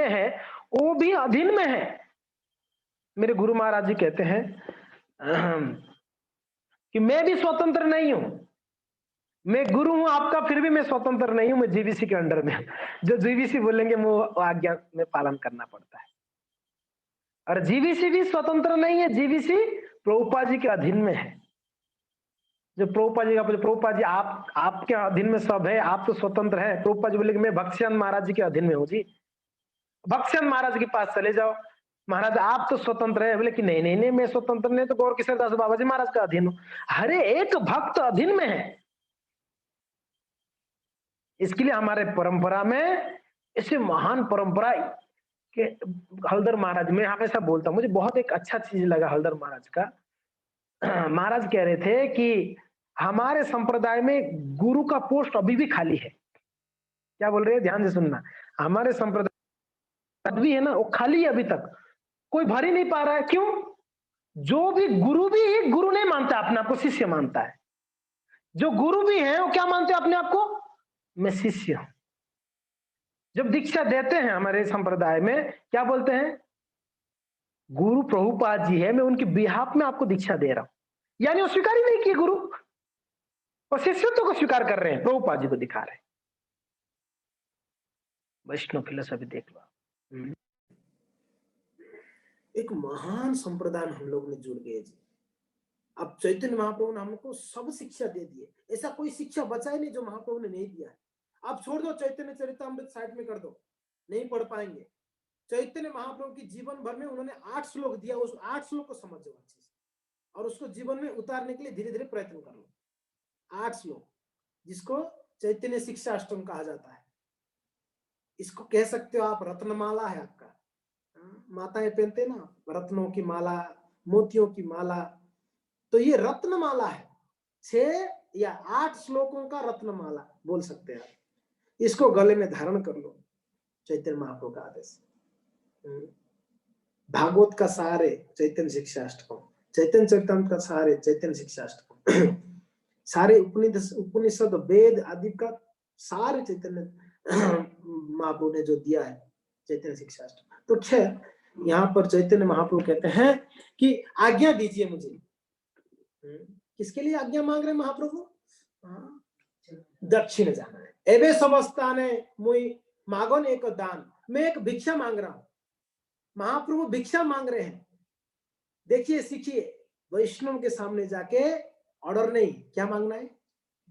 है वो भी अधीन में है। मेरे गुरु महाराज जी कहते हैं कि मैं भी स्वतंत्र नहीं हूं, मैं गुरु हूं आपका, फिर भी मैं स्वतंत्र नहीं हूं, मैं जीवीसी के अंडर में। जो जीवीसी बोलेंगे वो आज्ञा में पालन करना पड़ता है। और जीवीसी भी स्वतंत्र नहीं है, जीवीसी प्रभुपाद जी के अधीन में है। जो प्रभुपाद जी का, प्रभुपाद जी आपके अधीन में सब है, आप तो स्वतंत्र है। प्रभुपाद जी बोले कि मैं भक्ष्यान महाराज जी के अधीन में हूँ जी, भक्ष्यान महाराज के पास चले जाओ। महाराज आप तो स्वतंत्र है। बोले कि नहीं नहीं नहीं, मैं स्वतंत्र नहीं, तो गौर किशोर दास बाबा जी महाराज का अधीन हूँ। हरे एक भक्त अधीन में है। इसके लिए हमारे परंपरा में ऐसे महान परंपरा के हलधर महाराज, मैं हमेशा बोलता हूँ, मुझे बहुत एक अच्छा चीज लगा हलधर महाराज का। महाराज कह रहे थे कि हमारे संप्रदाय में गुरु का पोस्ट अभी भी खाली है। क्या बोल रहे हैं, ध्यान से सुनना। हमारे संप्रदाय भी है ना, वो खाली है, अभी तक कोई भर ही नहीं पा रहा है। क्यों? जो भी गुरु नहीं मानता अपने आप को, शिष्य मानता है। जो गुरु भी है वो क्या मानते हैं अपने आप को? मैं शिष्य हूं। जब दीक्षा देते हैं हमारे संप्रदाय में क्या बोलते हैं? गुरु प्रभुपाद जी है, मैं उनके बिहाफ में आपको दीक्षा दे रहा हूं। यानी वो स्वीकार ही नहीं किए गुरु, और शिष्यत्व को स्वीकार कर रहे हैं, प्रभुपाद जी को दिखा रहे हैं। वैष्णव फिलोसफी देख लो। एक महान संप्रदाय हम लोग ने जुड़ गए जी। अब चैतन्य महाप्रभु ने हमको सब शिक्षा दे दिए, ऐसा कोई शिक्षा बचा ही नहीं जो महाप्रभु ने नहीं दिया है। आप छोड़ दो चैतन्य चरितामृत साइड में कर दो, नहीं पढ़ पाएंगे। चैतन्य महाप्रभु की जीवन भर में उन्होंने 8 श्लोक दिया, उस 8 श्लोक को समझो अच्छे से और उसको जीवन में उतारने के लिए धीरे धीरे प्रयत्न कर लो। 8 श्लोक, जिसको चैतन्य शिक्षा अष्टम कहा जाता है। इसको कह सकते हो आप रत्नमाला है आपका। माताएं पहनते ना रत्नों की माला, मोतियों की माला, तो ये रत्नमाला है। 6 या 8 श्लोकों का रत्नमाला बोल सकते हैं आप। इसको गले में धारण कर लो, चैतन्य महाप्रभु का आदेश। भागवत का सारे चैतन्य शिक्षाष्टकम, चैतन्य चरितामृत का सारे चैतन्य शिक्षाष्टकम, सारे उपनिषद वेद आदि का सारे चैतन्य महाप्रभु ने जो दिया है चैतन्य शिक्षाष्टकम। तो खैर यहाँ पर चैतन्य महाप्रभु कहते हैं कि आज्ञा दीजिए मुझे। किसके लिए आज्ञा मांग रहे महाप्रभु? दक्षिण जाना है। एवे समस्ताने मुई मागन एक दान, मैं एक भिक्षा मांग रहा हूं। महाप्रभु भिक्षा मांग रहे हैं। देखिए सीखिए, वैष्णव के सामने जाके ऑर्डर नहीं, क्या मांगना है?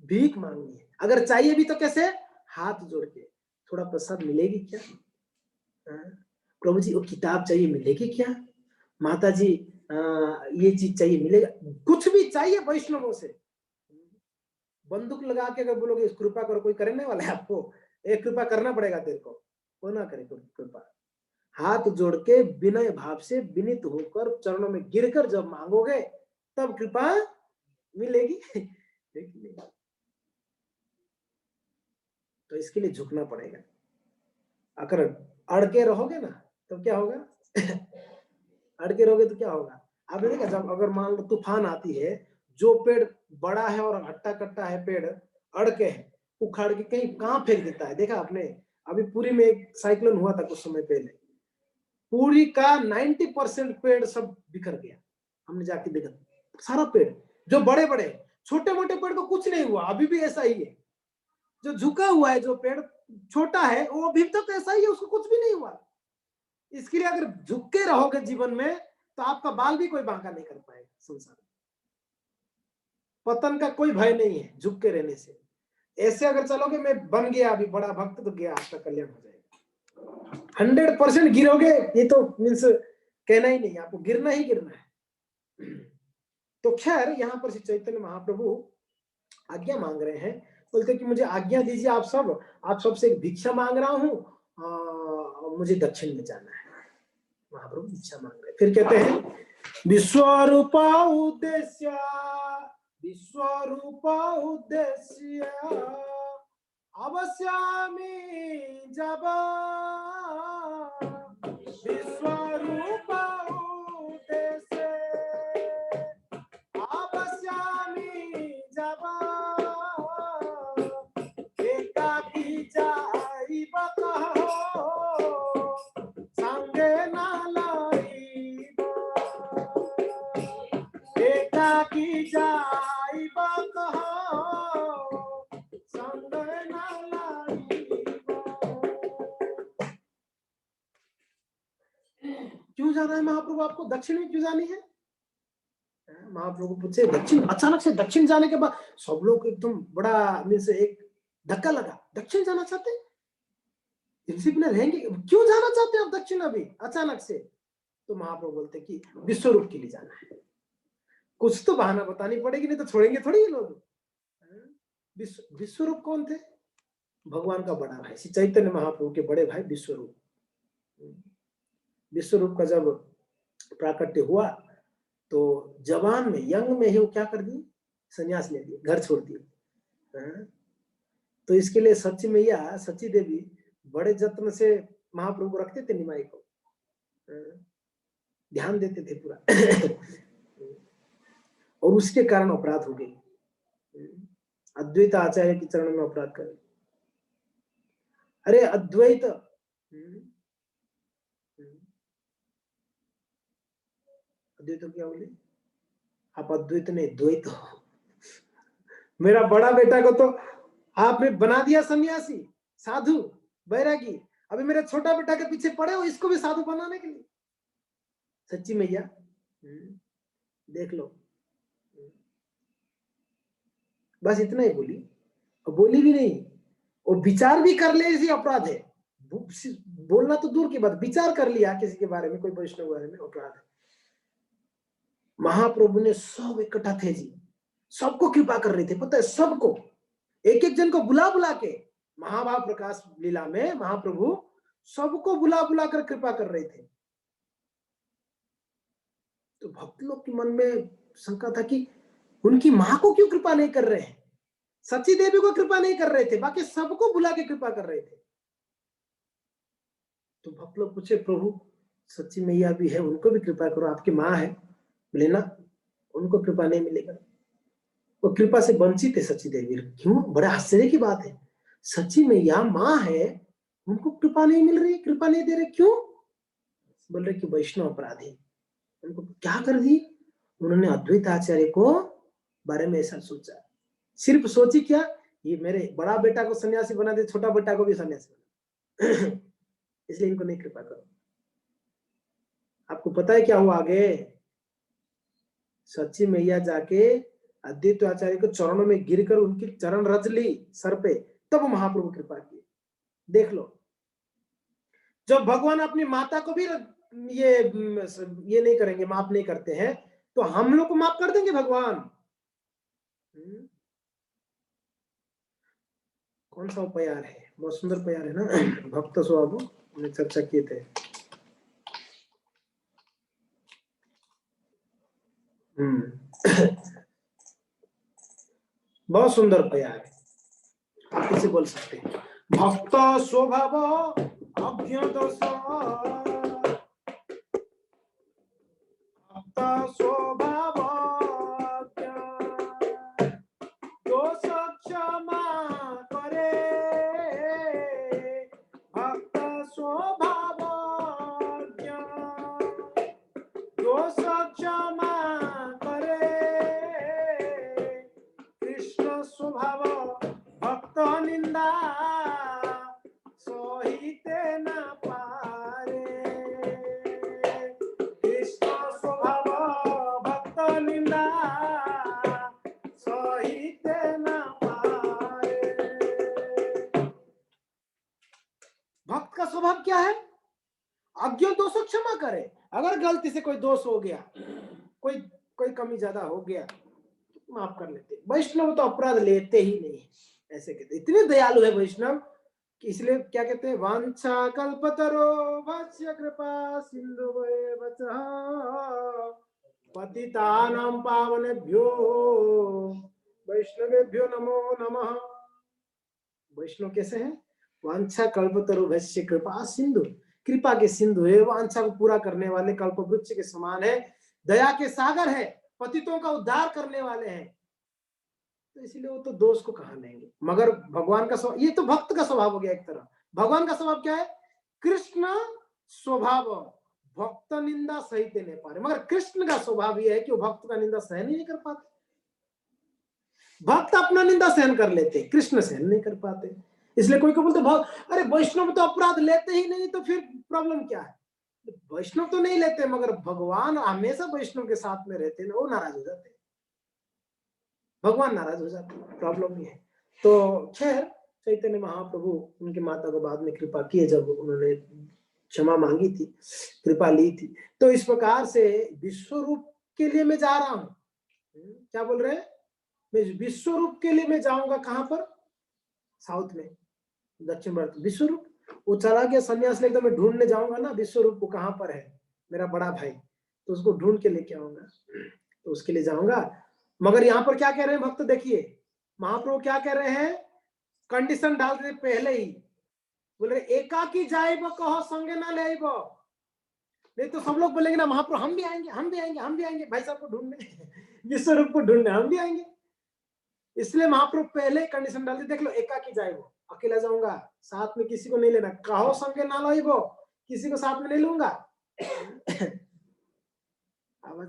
भीख मांगनी है। अगर चाहिए भी तो कैसे? हाथ जोड़ के, थोड़ा प्रसाद मिलेगी क्या? प्रभु जी वो किताब चाहिए, मिलेगी क्या? माता जी ये चीज चाहिए, मिलेगा? कुछ भी चाहिए वैष्णवों से, बंदूक लगा के अगर बोलोगे कृपा करो, कोई करने वाला है आपको? एक कृपा करना पड़ेगा तेरे को, वो ना करे कृपा। हाथ जोड़ के विनय भाव से विनीत होकर चरणों में गिरकर जब मांगोगे तब कृपा मिलेगी। तो इसके लिए झुकना पड़ेगा। अगर अड़के रहोगे ना तो क्या होगा? अड़के रहोगे तो क्या होगा? आपने देखा, जब अगर मान लो तूफान आती है, जो पेड़ बड़ा है और हट्टा कट्टा है, पेड़ अड़के है, उखाड़ के कहीं कहां फेंक देता है। देखा आपने? अभी पुरी में एक साइक्लोन हुआ था कुछ समय पहले, पुरी का 90% पेड़ सब बिखर गया। हमने जाके देखा सारा पेड़, जो बड़े बड़े, छोटे मोटे पेड़ को कुछ नहीं हुआ, अभी भी ऐसा ही है। जो झुका हुआ है, जो पेड़ छोटा है, वो अभी तक ऐसा ही है, उसको कुछ भी नहीं हुआ। इसके लिए अगर झुक के रहोगे जीवन में तो आपका बाल भी कोई बांका नहीं कर पाएगा। संसार पतन का कोई भय नहीं है झुक के रहने से। ऐसे अगर चलोगे, मैं बन गया अभी बड़ा भक्त, तो गया, आपका कल्याण हो जाएगा। 100% गिरोगे, ये तो मीन्स कहना ही नहीं, आपको गिरना ही गिरना है। तो खैर यहाँ पर श्री चैतन्य महाप्रभु आज्ञा मांग रहे हैं। बोलते कि मुझे आज्ञा दीजिए आप सबसे एक भिक्षा मांग रहा हूं, मुझे दक्षिण में जाना है। महाप्रभु भिक्षा मांग रहे। फिर कहते हैं विश्वरूपा उद्देश्य, विश्वरूपा उद्देश्य अवश्यामि जब, विश्वरूपा उद्देश्य अवश्यामि जब, एकाकी जाइब कहो संगे न लाइब, एकाकी जाइब कहो संगे न लाइब। क्यों जाना है महाप्रभु? आपको दक्षिण में क्यों जानी है? महाप्रभु पूछे दक्षिण, अचानक से दक्षिण जाने के बाद सब लोग एकदम बड़ा मीन्स एक धक्का लगा, दक्षिण जाना चाहते हैं, ऋषिक में रहेंगे, क्यों जाना चाहते हैं आप दक्षिण अभी अचानक से? तो महाप्रभु बोलते कि विश्वरूप के लिए जाना है, कुछ तो बहाना बतानी पड़ेगी, नहीं तो छोड़ेंगे थोड़ी ये लोग। विश्वरूप कौन थे? भगवान का बड़ा भाई श्री चैतन्य महाप्रभु के बड़े भाई विश्वरूप। विश्वरूप का जब प्राकट्य हुआ तो जवान में, यंग में ही वो क्या कर दिए, संन्यास ले लिए, घर छोड़ दिए। तो इसके लिए सच्ची मैया, सच्ची देवी बड़े जत्न से महाप्रभु को रखते थे, निमाई को ध्यान देते थे पूरा और उसके कारण अपराध हो गए, अद्वैत आचार्य के चरण में अपराध कर। अरे अद्वैत, अद्वैत क्या बोले आप? अद्वैत नहीं द्वैत हो। मेरा बड़ा बेटा को तो आपने बना दिया सन्यासी, साधु, बैरागी, अभी मेरे छोटा बेटा के पीछे पड़े हो इसको भी साधु बनाने के लिए। सच्ची मैया देख लो, बस इतना ही बोली, और बोली भी नहीं, और विचार भी कर ले इसी अपराध है। बोलना तो दूर की बात, विचार कर लिया किसी के बारे में, कोई वैष्णव के बारे में, अपराध है। महाप्रभु ने सब इकट्ठा थे जी, सबको कृपा कर रहे थे, पता है सबको, एक एक जन को बुला बुला के, महाभाव प्रकाश लीला में महाप्रभु सबको बुला बुला कर कृपा कर रहे थे। तो भक्त लोग के मन में शंका था कि उनकी मां को क्यों कृपा नहीं कर रहे हैं, सच्ची देवी को कृपा नहीं कर रहे थे, बाकी सबको बुला के कृपा कर रहे थे। तो भक्त लोग पूछे प्रभु सच्ची मैया भी है, उनको भी कृपा करो, आपकी माँ है, लेना, उनको कृपा नहीं मिलेगा, वो कृपा से वंचित है सच्ची देवी। क्यों? बड़ा आश्चर्य की बात है, सच्ची मैया माँ है, उनको कृपा नहीं मिल रही, कृपा नहीं दे रहे, क्यों? बोल रहे कि वैष्णव अपराधी। उनको क्या कर दी? उन्होंने अद्वैत आचार्य को बारे में ऐसा सोचा, सिर्फ सोची क्या, ये मेरे बड़ा बेटा को सन्यासी बना दे, छोटा बेटा को भी सन्यासी बना इसलिए इनको नहीं कृपा करो। आपको पता है क्या हुआ आगे? सच्ची मैया जाके अद्वैत आचार्य के चरणों में गिरकर उनकी चरण रज ली सर पे, तब महाप्रभु कृपा किए। देख लो, जब भगवान अपनी माता को भी ये नहीं करेंगे, माफ नहीं करते हैं, तो हम लोग को माफ कर देंगे भगवान? कौन सा प्यार है, बहुत सुंदर प्यार है ना भक्त स्वभाव, हमने चर्चा किए थे। बहुत सुंदर प्यार है, आप इसे बोल सकते हैं भक्त स्वभाव अज्ञात, भक्त स्वभाव दोष क्षमा करे, भक्त स्वभाव दोष क्षमा करे, कृष्ण स्वभाव भक्त निंदा सहिते न पारे, कृष्ण स्वभाव भक्त निंदा सहिते न पारे। भक्त का स्वभाव क्या है? अज्ञ दोष क्षमा करे, अगर गलती से कोई दोष हो गया, कोई कमी ज्यादा हो गया, माफ कर लेते। वैष्णव तो अपराध लेते ही नहीं, ऐसे कहते, इतने दयालु है वैष्णव कि इसलिए क्या कहते हैं, वांछा कल्पतरो वत्स्य कृपा सिंधु पतितानां पावनेभ्यो वैष्णवेभ्यो नमो नमः। वैष्णव कैसे हैं? वांछा कल्पतरो वत्स्य कृपा सिंधु, कृपा के सिंधु है, वांछा को पूरा करने वाले, कल्प वृक्ष के समान है, दया के सागर है, पतितों का उद्धार करने वाले हैं, तो इसलिए वो तो दोष को कहां लेंगे। मगर भगवान का स्वभाव, ये तो भक्त का स्वभाव हो गया एक तरह। भगवान का स्वभाव क्या है? कृष्ण स्वभाव भक्त निंदा सहित नहीं पा रहे, मगर कृष्ण का स्वभाव यह है कि वो भक्त का निंदा सहन ही नहीं कर पाते। भक्त अपना निंदा सहन कर लेते, कृष्ण सहन नहीं कर पाते। इसलिए कोई को बोलते अरे वैष्णव तो अपराध लेते ही नहीं, तो फिर प्रॉब्लम क्या है? वैष्णव तो नहीं लेते, मगर भगवान हमेशा वैष्णव के साथ में रहते हैं, वो नाराज हो जाते हैं, भगवान नाराज हो जाते हैं, प्रॉब्लम ये है। तो खैर चैतन्य महाप्रभु उनकी माता को बाद में कृपा किए, जब उन्होंने क्षमा मांगी थी, कृपा ली थी। तो इस प्रकार से विश्व रूप के लिए मैं जा रहा हूं। क्या बोल रहे हैं? मैं विश्व रूप के लिए मैं जाऊंगा, कहां पर? साउथ में, दक्षिण भारत। विश्व रूप वो चला गया सन्यास लेकर, मैं ढूंढने जाऊंगा ना विश्व रूप को, कहां पर है मेरा बड़ा भाई, तो उसको ढूंढ के लेके आऊंगा, तो उसके लिए जाऊंगा। मगर यहाँ पर क्या कह रहे हैं भक्त, देखिए महाप्रभु क्या कह रहे हैं, कंडीशन डाल रहे पहले ही, बोल रहे एकाकी जाइब कहो संगे ना ले, नहीं तो सब लोग बोलेंगे ना महाप्रभु हम भी आएंगे, हम भी आएंगे, हम भी आएंगे भाई साहब को ढूंढने, विश्व रूप को ढूंढने हम भी आएंगे। इसलिए महाप्रभु पहले ही कंडीशन डाल दी, देख लो एकाकी जाइब, अकेला जाऊंगा, साथ में किसी को नहीं लेना, कहो संगे ना लो, किसी को साथ में नहीं लूंगा। आवाज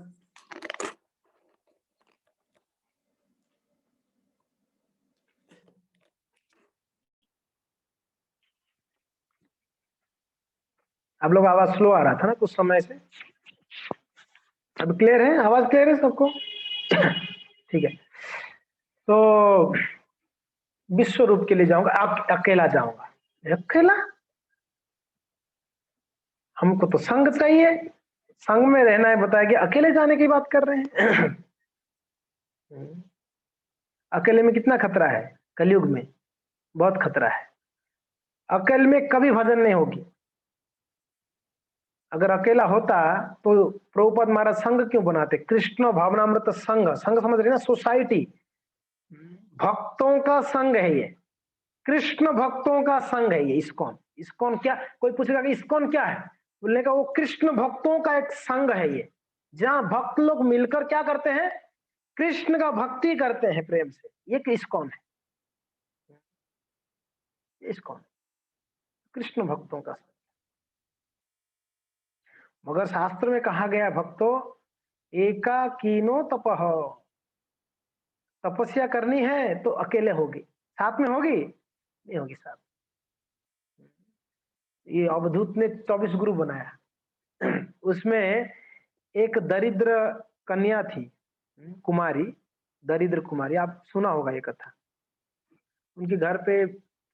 आप लोग आवाज स्लो आ रहा था ना कुछ समय से, अब क्लियर है? आवाज क्लियर है सबको? ठीक है। तो विश्व रूप के लिए जाऊंगा, आप अकेला जाऊंगा, अकेला? हमको तो संग चाहिए, संग में रहना है, बताया कि अकेले जाने की बात कर रहे हैं। अकेले में कितना खतरा है, कलयुग में बहुत खतरा है। अकेले में कभी भजन नहीं होगी। अगर अकेला होता तो प्रभुपाद महाराज संघ क्यों बनाते? कृष्ण भावनामृत संघ, संघ समझ रहे ना, सोसाइटी, भक्तों का संघ है ये, कृष्ण भक्तों का संघ है ये इस्कॉन। इस्कॉन क्या, कोई पूछेगा कि इस्कॉन क्या है, बोलने का वो कृष्ण भक्तों का एक संघ है ये, जहां भक्त लोग मिलकर क्या करते हैं, कृष्ण का भक्ति करते हैं प्रेम से, ये इस्कॉन है। इस्कॉन कृष्ण भक्तों का संघ। मगर शास्त्र में कहा गया भक्तों, एकाकीनो तपः, तपस्या करनी है तो अकेले होगी, साथ में होगी नहीं होगी साथ। ये अवधूत ने 24 गुरु बनाया। उसमें एक दरिद्र कन्या थी, कुमारी, दरिद्र कुमारी, आप सुना होगा ये कथा। उनके घर पे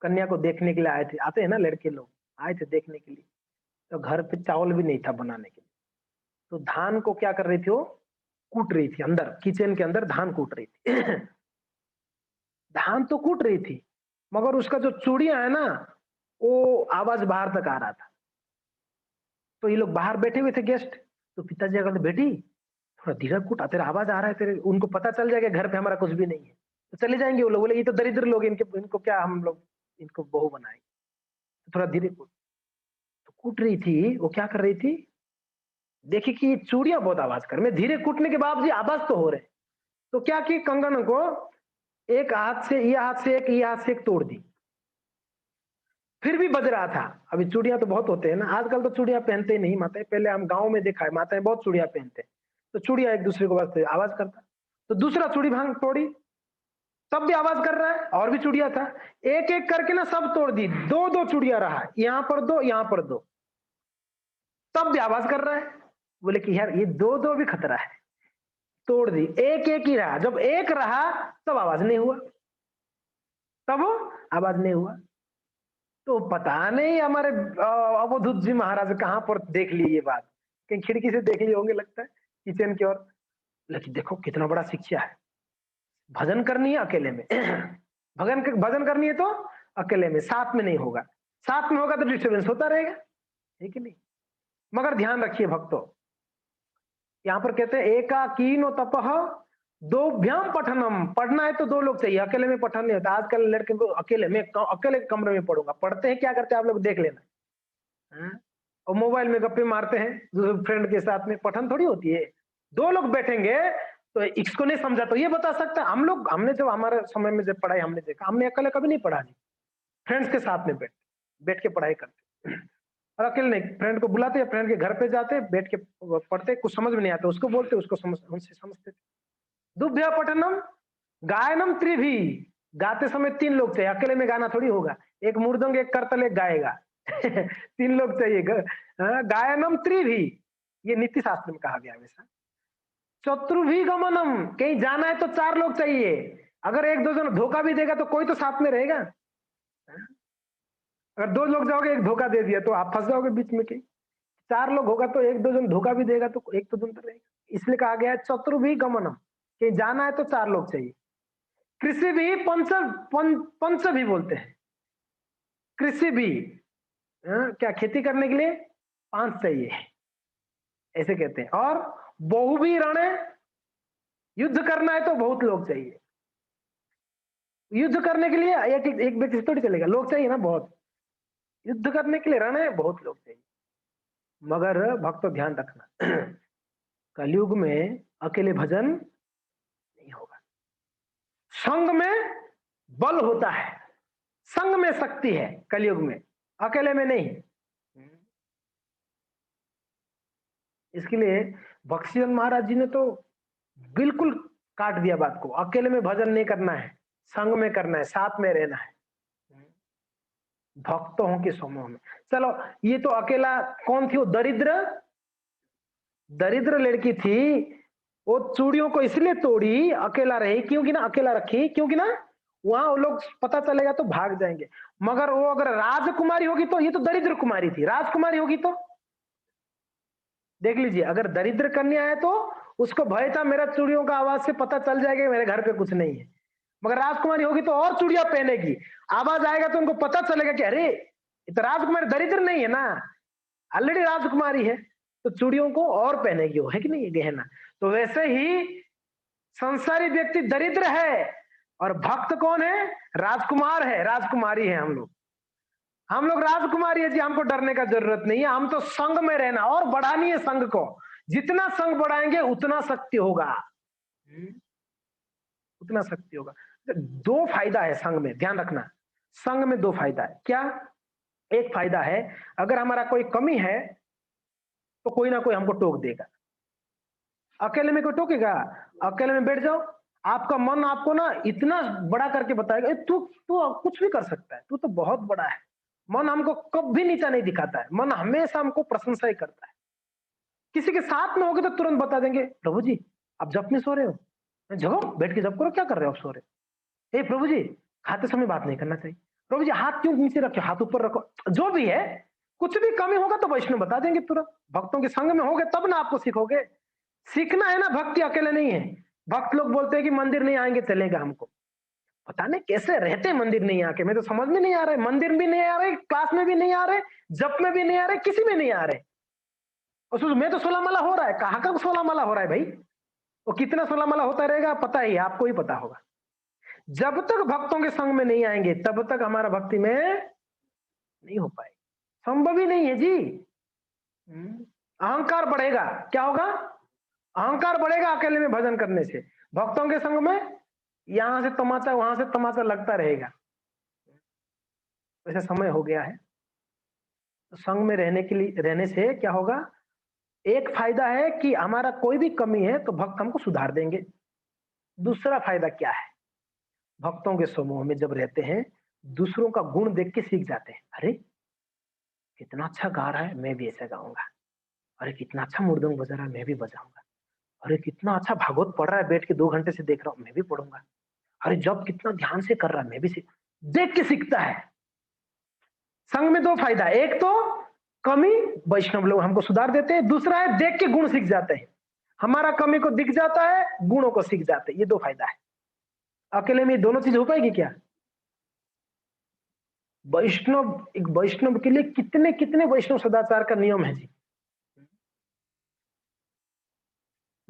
कन्या को देखने के लिए आए थे, आते हैं ना लड़के लोग, आए थे देखने के लिए। तो घर पे चावल भी नहीं था बनाने के लिए, तो धान को क्या कर रही थी, वो कूट रही थी, अंदर किचन के अंदर धान कूट रही थी। धान तो कूट रही थी, मगर उसका जो चूड़ियां है ना, वो आवाज बाहर तक आ रहा था। तो ये लोग बाहर बैठे हुए थे गेस्ट, तो पिताजी कहते बेटी थोड़ा धीरे कूटा, तेरा आवाज आ रहा है, तेरे उनको पता चल जाएगा घर पे हमारा कुछ भी नहीं है, तो चले जाएंगे वो लोग। बोले ये तो दरिद्र लोग, इनको क्या हम लोग इनको बहू बनाएंगे, तो थोड़ा धीरे कूट। तो कूट रही थी, वो क्या कर रही थी, देखी कि चूड़ियां बहुत आवाज कर, मैं धीरे कूटने के बावजूद आवाज तो हो रहे, तो क्या की कंगन को एक हाथ से ये हाथ से एक, ये हाथ से एक तोड़ दी, फिर भी बज रहा था। अभी चूड़ियां तो बहुत होते हैं ना, आजकल तो चूड़ियां पहनते ही नहीं माताएं, पहले हम गांव में देखा है माताएं बहुत चूड़ियां पहनते, तो चूड़ियां एक दूसरे को बजते आवाज करता। तो दूसरा चूड़ी भांग तोड़ी, तब भी आवाज कर रहा है, और भी चूड़ियां था, एक एक करके ना सब तोड़ दी, दो दो चूड़ियां रहा, यहां पर दो यहां पर दो, तब भी आवाज कर रहा है। बोले कि यार ये दो दो भी खतरा है, तोड़ दी, एक एक ही रहा, जब एक रहा तब आवाज नहीं हुआ, तब आवाज नहीं हुआ। तो पता नहीं हमारे अवधूत जी महाराज कहां पर देख ली ये बात, कहीं खिड़की से देख लिए होंगे लगता है किचन की ओर। लेकिन देखो कितना बड़ा शिक्षा है, भजन करनी है अकेले में। भजन करनी है तो अकेले में, साथ में नहीं होगा, साथ में होगा तो डिस्टर्बेंस होता रहेगा, है कि नहीं? मगर ध्यान रखिए भक्तों, यहाँ पर कहते हैं एकाकीनो तपः दोभ्याम पठनम, पढ़ना है तो दो लोग चाहिए, अकेले में पठन नहीं होता। आजकल लड़के को अकेले में, अकेले कमरे में पढ़ूंगा, पढ़ते हैं क्या करते हैं आप लोग देख लेना, हाँ? और मोबाइल में गप्पे मारते हैं दूसरे फ्रेंड के साथ में, पठन थोड़ी होती है। दो लोग बैठेंगे तो इसको नहीं समझा तो ये बता सकता है। हम लोग, हमने जब हमारे समय में जब पढ़ाई हमने देखा, हमने अकेले कभी नहीं पढ़ा, नहीं, फ्रेंड्स के साथ में बैठ के पढ़ाई करते, और अकेले नहीं, फ्रेंड को बुलाते, फ्रेंड के घर पे जाते, बैठ के पढ़ते, कुछ समझ में नहीं आता उसको बोलते, उसको समझ उनसे समझते थे। दुभ्या पठनम गायनम त्रिभी, गाते समय तीन लोग थे, अकेले में गाना थोड़ी होगा, एक मृदंग एक करतल एक गाएगा, तीन लोग चाहिए। गायनम त्रिभी, ये नीति शास्त्र में कहा गया है वैसा। चतुर्भी गमनम, कहीं जाना है तो चार लोग चाहिए। अगर एक दो जन धोखा भी देगा तो कोई तो साथ में रहेगा। अगर दो लोग जाओगे, एक धोखा दे दिया तो आप फंस जाओगे बीच में। कहीं चार लोग होगा तो एक दो जन धोखा भी देगा तो एक तो जन तो रहेगा। इसलिए कहा गया है चतुर्भी गमनम, कहीं जाना है तो चार लोग चाहिए। कृषि भी पंच भी बोलते हैं। कृषि भी, क्या खेती करने के लिए 5 चाहिए, ऐसे कहते हैं। और बहु भी रणे, युद्ध करना है तो बहुत लोग चाहिए। युद्ध करने के लिए एक व्यक्ति से थोड़ी चलेगा, लोग चाहिए ना बहुत। युद्ध करने के लिए रणे बहुत लोग चाहिए। मगर भक्तों ध्यान रखना, कलयुग में अकेले भजन नहीं होगा। संग में बल होता है, संग में शक्ति है कलयुग में, अकेले में नहीं। इसके लिए बख्शीधर महाराज जी ने तो बिल्कुल काट दिया बात को। अकेले में भजन नहीं करना है, संग में करना है, साथ में रहना है भक्तों के समूह में। चलो, ये तो अकेला कौन थी? वो दरिद्र लड़की थी। वो चूड़ियों को इसलिए तोड़ी, अकेला रही, क्योंकि ना अकेला रखी, क्योंकि ना वहां वो लोग पता चलेगा तो भाग जाएंगे। मगर वो अगर राजकुमारी होगी तो, ये तो दरिद्र कुमारी थी, राजकुमारी होगी तो देख लीजिए, अगर दरिद्र कन्या है तो उसको भय था मेरा चूड़ियों का आवाज से पता चल जाएगा मेरे घर पे कुछ नहीं है। मगर राजकुमारी होगी तो और चूड़ियां पहनेगी, आवाज आएगा तो उनको पता चलेगा कि अरे ये तो राजकुमारी दरिद्र नहीं है ना, ऑलरेडी राजकुमारी है, तो चूड़ियों को और पहनेगी वो, है कि नहीं, ये गहना। तो वैसे ही संसारी व्यक्ति दरिद्र है और भक्त कौन है? राजकुमार है, राजकुमारी है। हम लोग राजकुमारी है जी, हमको डरने का जरूरत नहीं है। हम तो संग में रहना और बढ़ानी है संग को। जितना संग बढ़ाएंगे उतना शक्ति होगा, उतना शक्ति होगा। दो फायदा है संग में, ध्यान रखना। संग में दो फायदा है। क्या? एक फायदा है, अगर हमारा कोई कमी है तो कोई ना कोई हमको टोक देगा। अकेले में कोई टोकेगा? अकेले में बैठ जाओ, आपका मन आपको ना इतना बड़ा करके बताएगा, तू तू कुछ भी कर सकता है, तू तो बहुत बड़ा है। मन हमको कभी नीचा नहीं दिखाता है, मन हमेशा हमको प्रशंसा ही करता है। किसी के साथ में होगे तो तुरंत बता देंगे, प्रभु जी आप जप में सो रहे हो, जगो बैठ के जप करो, क्या कर रहे हो आप सो रहे? हे प्रभु जी, खाते समय बात नहीं करना चाहिए। प्रभु जी हाथ क्यों नीचे रखे, हाथ ऊपर रखो। जो भी है, कुछ भी कमी होगा तो वैष्णव बता देंगे तुरंत। भक्तों के संग में होगे तब ना आपको सीखोगे। सीखना है ना, भक्ति अकेले नहीं है। भक्त लोग बोलते हैं कि मंदिर नहीं आएंगे चलेगा हमको, पता नहीं कैसे रहते मंदिर नहीं आके, मैं तो समझ में नहीं आ रहा है। मंदिर भी नहीं आ रहे, क्लास में भी नहीं आ रहे, जप में भी नहीं आ रहे, किसी में नहीं आ रहे। और सोचो मैं तो 16 माला हो रहा है, कहाँ का 16 माला हो रहा है भाई? वो कितना 16 माला होता रहेगा पता ही है, आपको ही पता होगा। जब तक भक्तों के संग में नहीं आएंगे तब तक हमारा भक्ति में नहीं हो पाएगा, संभव ही नहीं है जी। अहंकार बढ़ेगा, क्या होगा? अहंकार बढ़ेगा अकेले में भजन करने से। भक्तों के संग में यहां से तमाचा वहां से तमाचा लगता रहेगा। वैसे समय हो गया है, तो संग में रहने के लिए, रहने से क्या होगा? एक फायदा है कि हमारा कोई भी कमी है तो भक्त हमको सुधार देंगे। दूसरा फायदा क्या है? भक्तों के समूह में जब रहते हैं, दूसरों का गुण देख के सीख जाते हैं। अरे कितना अच्छा गा रहा है, मैं भी ऐसा गाऊंगा। अरे कितना अच्छा मृदंग बजा रहा है, मैं भी बजाऊंगा। अरे कितना अच्छा भागवत पढ़ रहा है, बैठ के 2 घंटे से देख रहा हूँ, मैं भी पढ़ूंगा। अरे जब कितना ध्यान से कर रहा है, मैं भी सीख, देख के सीखता है। संग में दो फायदा, एक तो कमी वैष्णव लोग हमको सुधार देते हैं, दूसरा है देख के गुण सीख जाते हैं। हमारा कमी को दिख जाता है, गुणों को सीख जाते हैं, ये दो फायदा है। अकेले में दोनों चीज हो पाएगी क्या? वैष्णव, एक वैष्णव के लिए कितने कितने वैष्णव सदाचार का नियम है जी।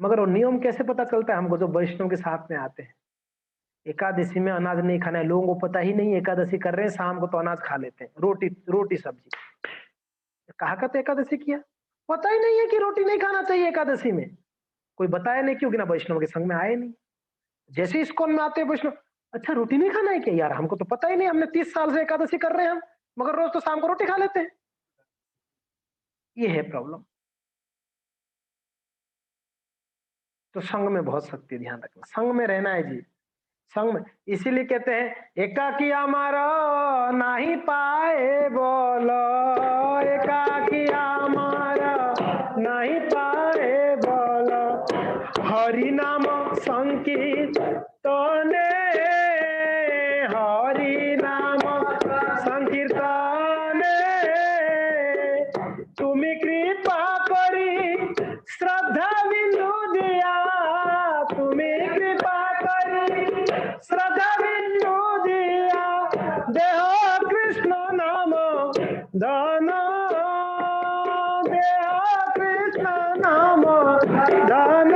मगर वो नियम कैसे पता चलता है हमको? जो वैष्णव के साथ में आते हैं। एकादशी में अनाज नहीं खाना है, लोगों को पता ही नहीं एकादशी कर रहे हैं, शाम को तो अनाज खा लेते हैं, रोटी रोटी सब्जी। कहा कहते एकादशी किया, पता ही नहीं है कि रोटी नहीं खाना चाहिए एकादशी में। कोई बताया नहीं, क्योंकि ना वैष्णव के संग में आए नहीं। जैसे इस्कॉन में आते हैं वैष्णव, अच्छा रोटी नहीं खाना है क्या? यार हमको तो पता ही नहीं, हमने 30 साल से एकादशी कर रहे हैं हम, मगर रोज तो शाम को रोटी खा लेते हैं। ये है प्रॉब्लम। तो संग में बहुत शक्ति, ध्यान रखना, संग में रहना है जी। संग में, इसीलिए कहते हैं एकाकी हमारा नहीं पाए बोलो, एकाकी हमारा नहीं पाए बोलो, हरि नाम संकीर्तने, हरि नाम संकीर्तने, तुम्हें कृपा करी श्रद्धा बिंदु दिया, तुम्हें कृपा करी श्रद्धा बिंदु दिया, देह कृष्ण नाम धन, देह कृष्ण नाम धन।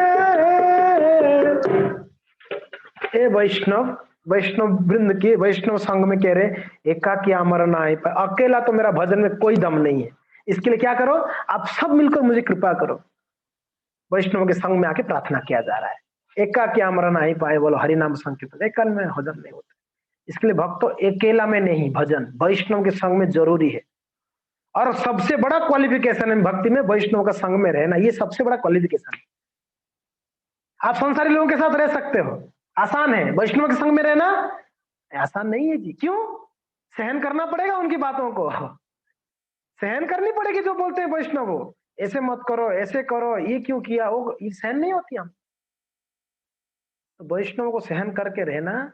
ए वैष्णव, वैष्णव वृंद की वैष्णव संघ में कह रहे एकाकी अमर नाहि पाए, अकेला तो मेरा भजन में कोई दम नहीं है, इसके लिए क्या करो, आप सब मिलकर मुझे कृपा करो। वैष्णव के संग में आके प्रार्थना किया जा रहा है, एकाकी अमर नाहि पाए बोलो, हरि नाम संकीर्तन, एकल में भजन नहीं होता। इसके लिए भक्तों अकेला में नहीं, भजन वैष्णव के संग में जरूरी है। और सबसे बड़ा क्वालिफिकेशन है भक्ति में वैष्णव का संग में रहना, ये सबसे बड़ा क्वालिफिकेशन है। आप संसारी लोगों के साथ रह सकते हो, आसान है, वैष्णव के संग में रहना आसान नहीं है जी। क्यों? सहन करना पड़ेगा उनकी बातों को, सहन करनी पड़ेगी जो बोलते हैं वैष्णव, हो ऐसे मत करो, ऐसे करो, ये क्यों किया, वो ये सहन नहीं होती। हम तो वैष्णव को सहन करके रहना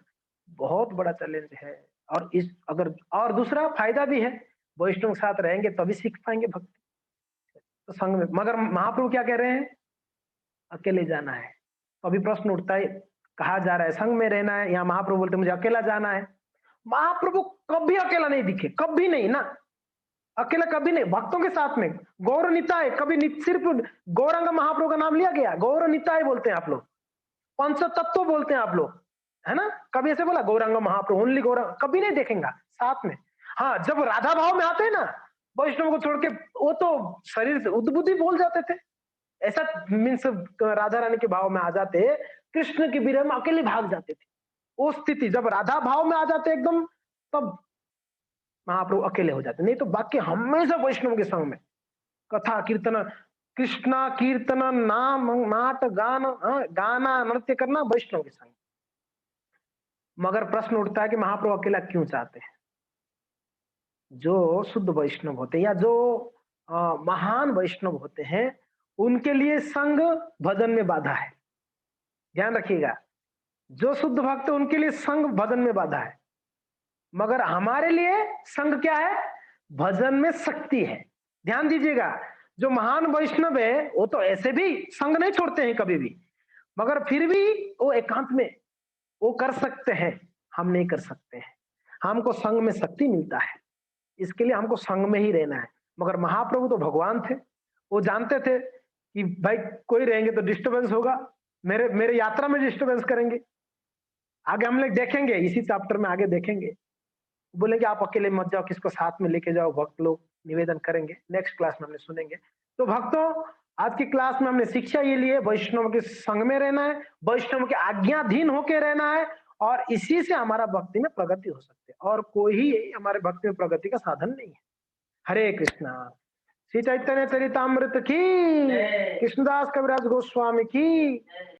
बहुत बड़ा चैलेंज है। और इस अगर और दूसरा फायदा भी है, वैष्णव के साथ रहेंगे तभी सीख पाएंगे भक्ति तो संग में। मगर महाप्रभु क्या कह रहे हैं, अकेले जाना है। तो अभी प्रश्न उठता है, कहा जा रहा है संग में रहना है, यहाँ महाप्रभु बोलते मुझे अकेला जाना है। महाप्रभु कभी अकेला नहीं दिखे, कभी नहीं ना, अकेला कभी नहीं, भक्तों के साथ में। गौर निताय, कभी सिर्फ गौरांग महाप्रभु का नाम लिया गया, गौर निताय बोलते हैं आप लोग, पंच तत्व बोलते हैं आप लोग, है ना, कभी ऐसे बोला गौरांग महाप्रभु, ओनली गौरांग कभी नहीं देखेंगे साथ में। हाँ, जब राधा भाव में आते हैं ना, वैष्णव को छोड़ के, वो तो शरीर से उद्बुद्धि बोल जाते थे, ऐसा मीन्स राधा रानी के भाव में आ जाते, कृष्ण के विरह में अकेले भाग जाते थे। वो स्थिति जब राधा भाव में आ जाते एकदम, तब महाप्रभु अकेले हो जाते, नहीं तो बाकी हमेशा वैष्णव के संग में कथा कीर्तन, कृष्णा कीर्तन, नाम नाट गान, गाना नृत्य करना वैष्णव के संग। मगर प्रश्न उठता है कि महाप्रभु अकेला क्यों चाहते हैं। जो शुद्ध वैष्णव होते हैं या जो महान वैष्णव होते हैं, उनके लिए संग भजन में बाधा है, ध्यान रखिएगा। जो शुद्ध भक्त है उनके लिए संग भजन में बाधा है, मगर हमारे लिए संग क्या है, भजन में शक्ति है। ध्यान दीजिएगा, जो महान वैष्णव है वो तो ऐसे भी संग नहीं छोड़ते हैं कभी भी, मगर फिर भी वो एकांत में वो कर सकते हैं, हम नहीं कर सकते हैं। हमको संग में शक्ति मिलता है, इसके लिए हमको संग में ही रहना है। मगर महाप्रभु तो भगवान थे, वो जानते थे कि भाई कोई रहेंगे तो डिस्टरबेंस होगा, मेरे मेरे यात्रा में डिस्टरबेंस करेंगे। आगे हम लोग देखेंगे, इसी चैप्टर में आगे देखेंगे, बोलेंगे आप अकेले मत जाओ, किसको साथ में लेके जाओ, भक्त लोग निवेदन करेंगे, नेक्स्ट क्लास में हमने सुनेंगे। तो भक्तों, आज की क्लास में हमने शिक्षा ये लिए, वैष्णव के संग में रहना है, वैष्णव के आज्ञाधीन होके रहना है, और इसी से हमारा भक्ति में प्रगति हो सकती है, और कोई ही हमारे भक्ति में प्रगति का साधन नहीं है। हरे कृष्णा। श्री चैतन्य चरितामृत की, कृष्णदास कविराज गोस्वामी की।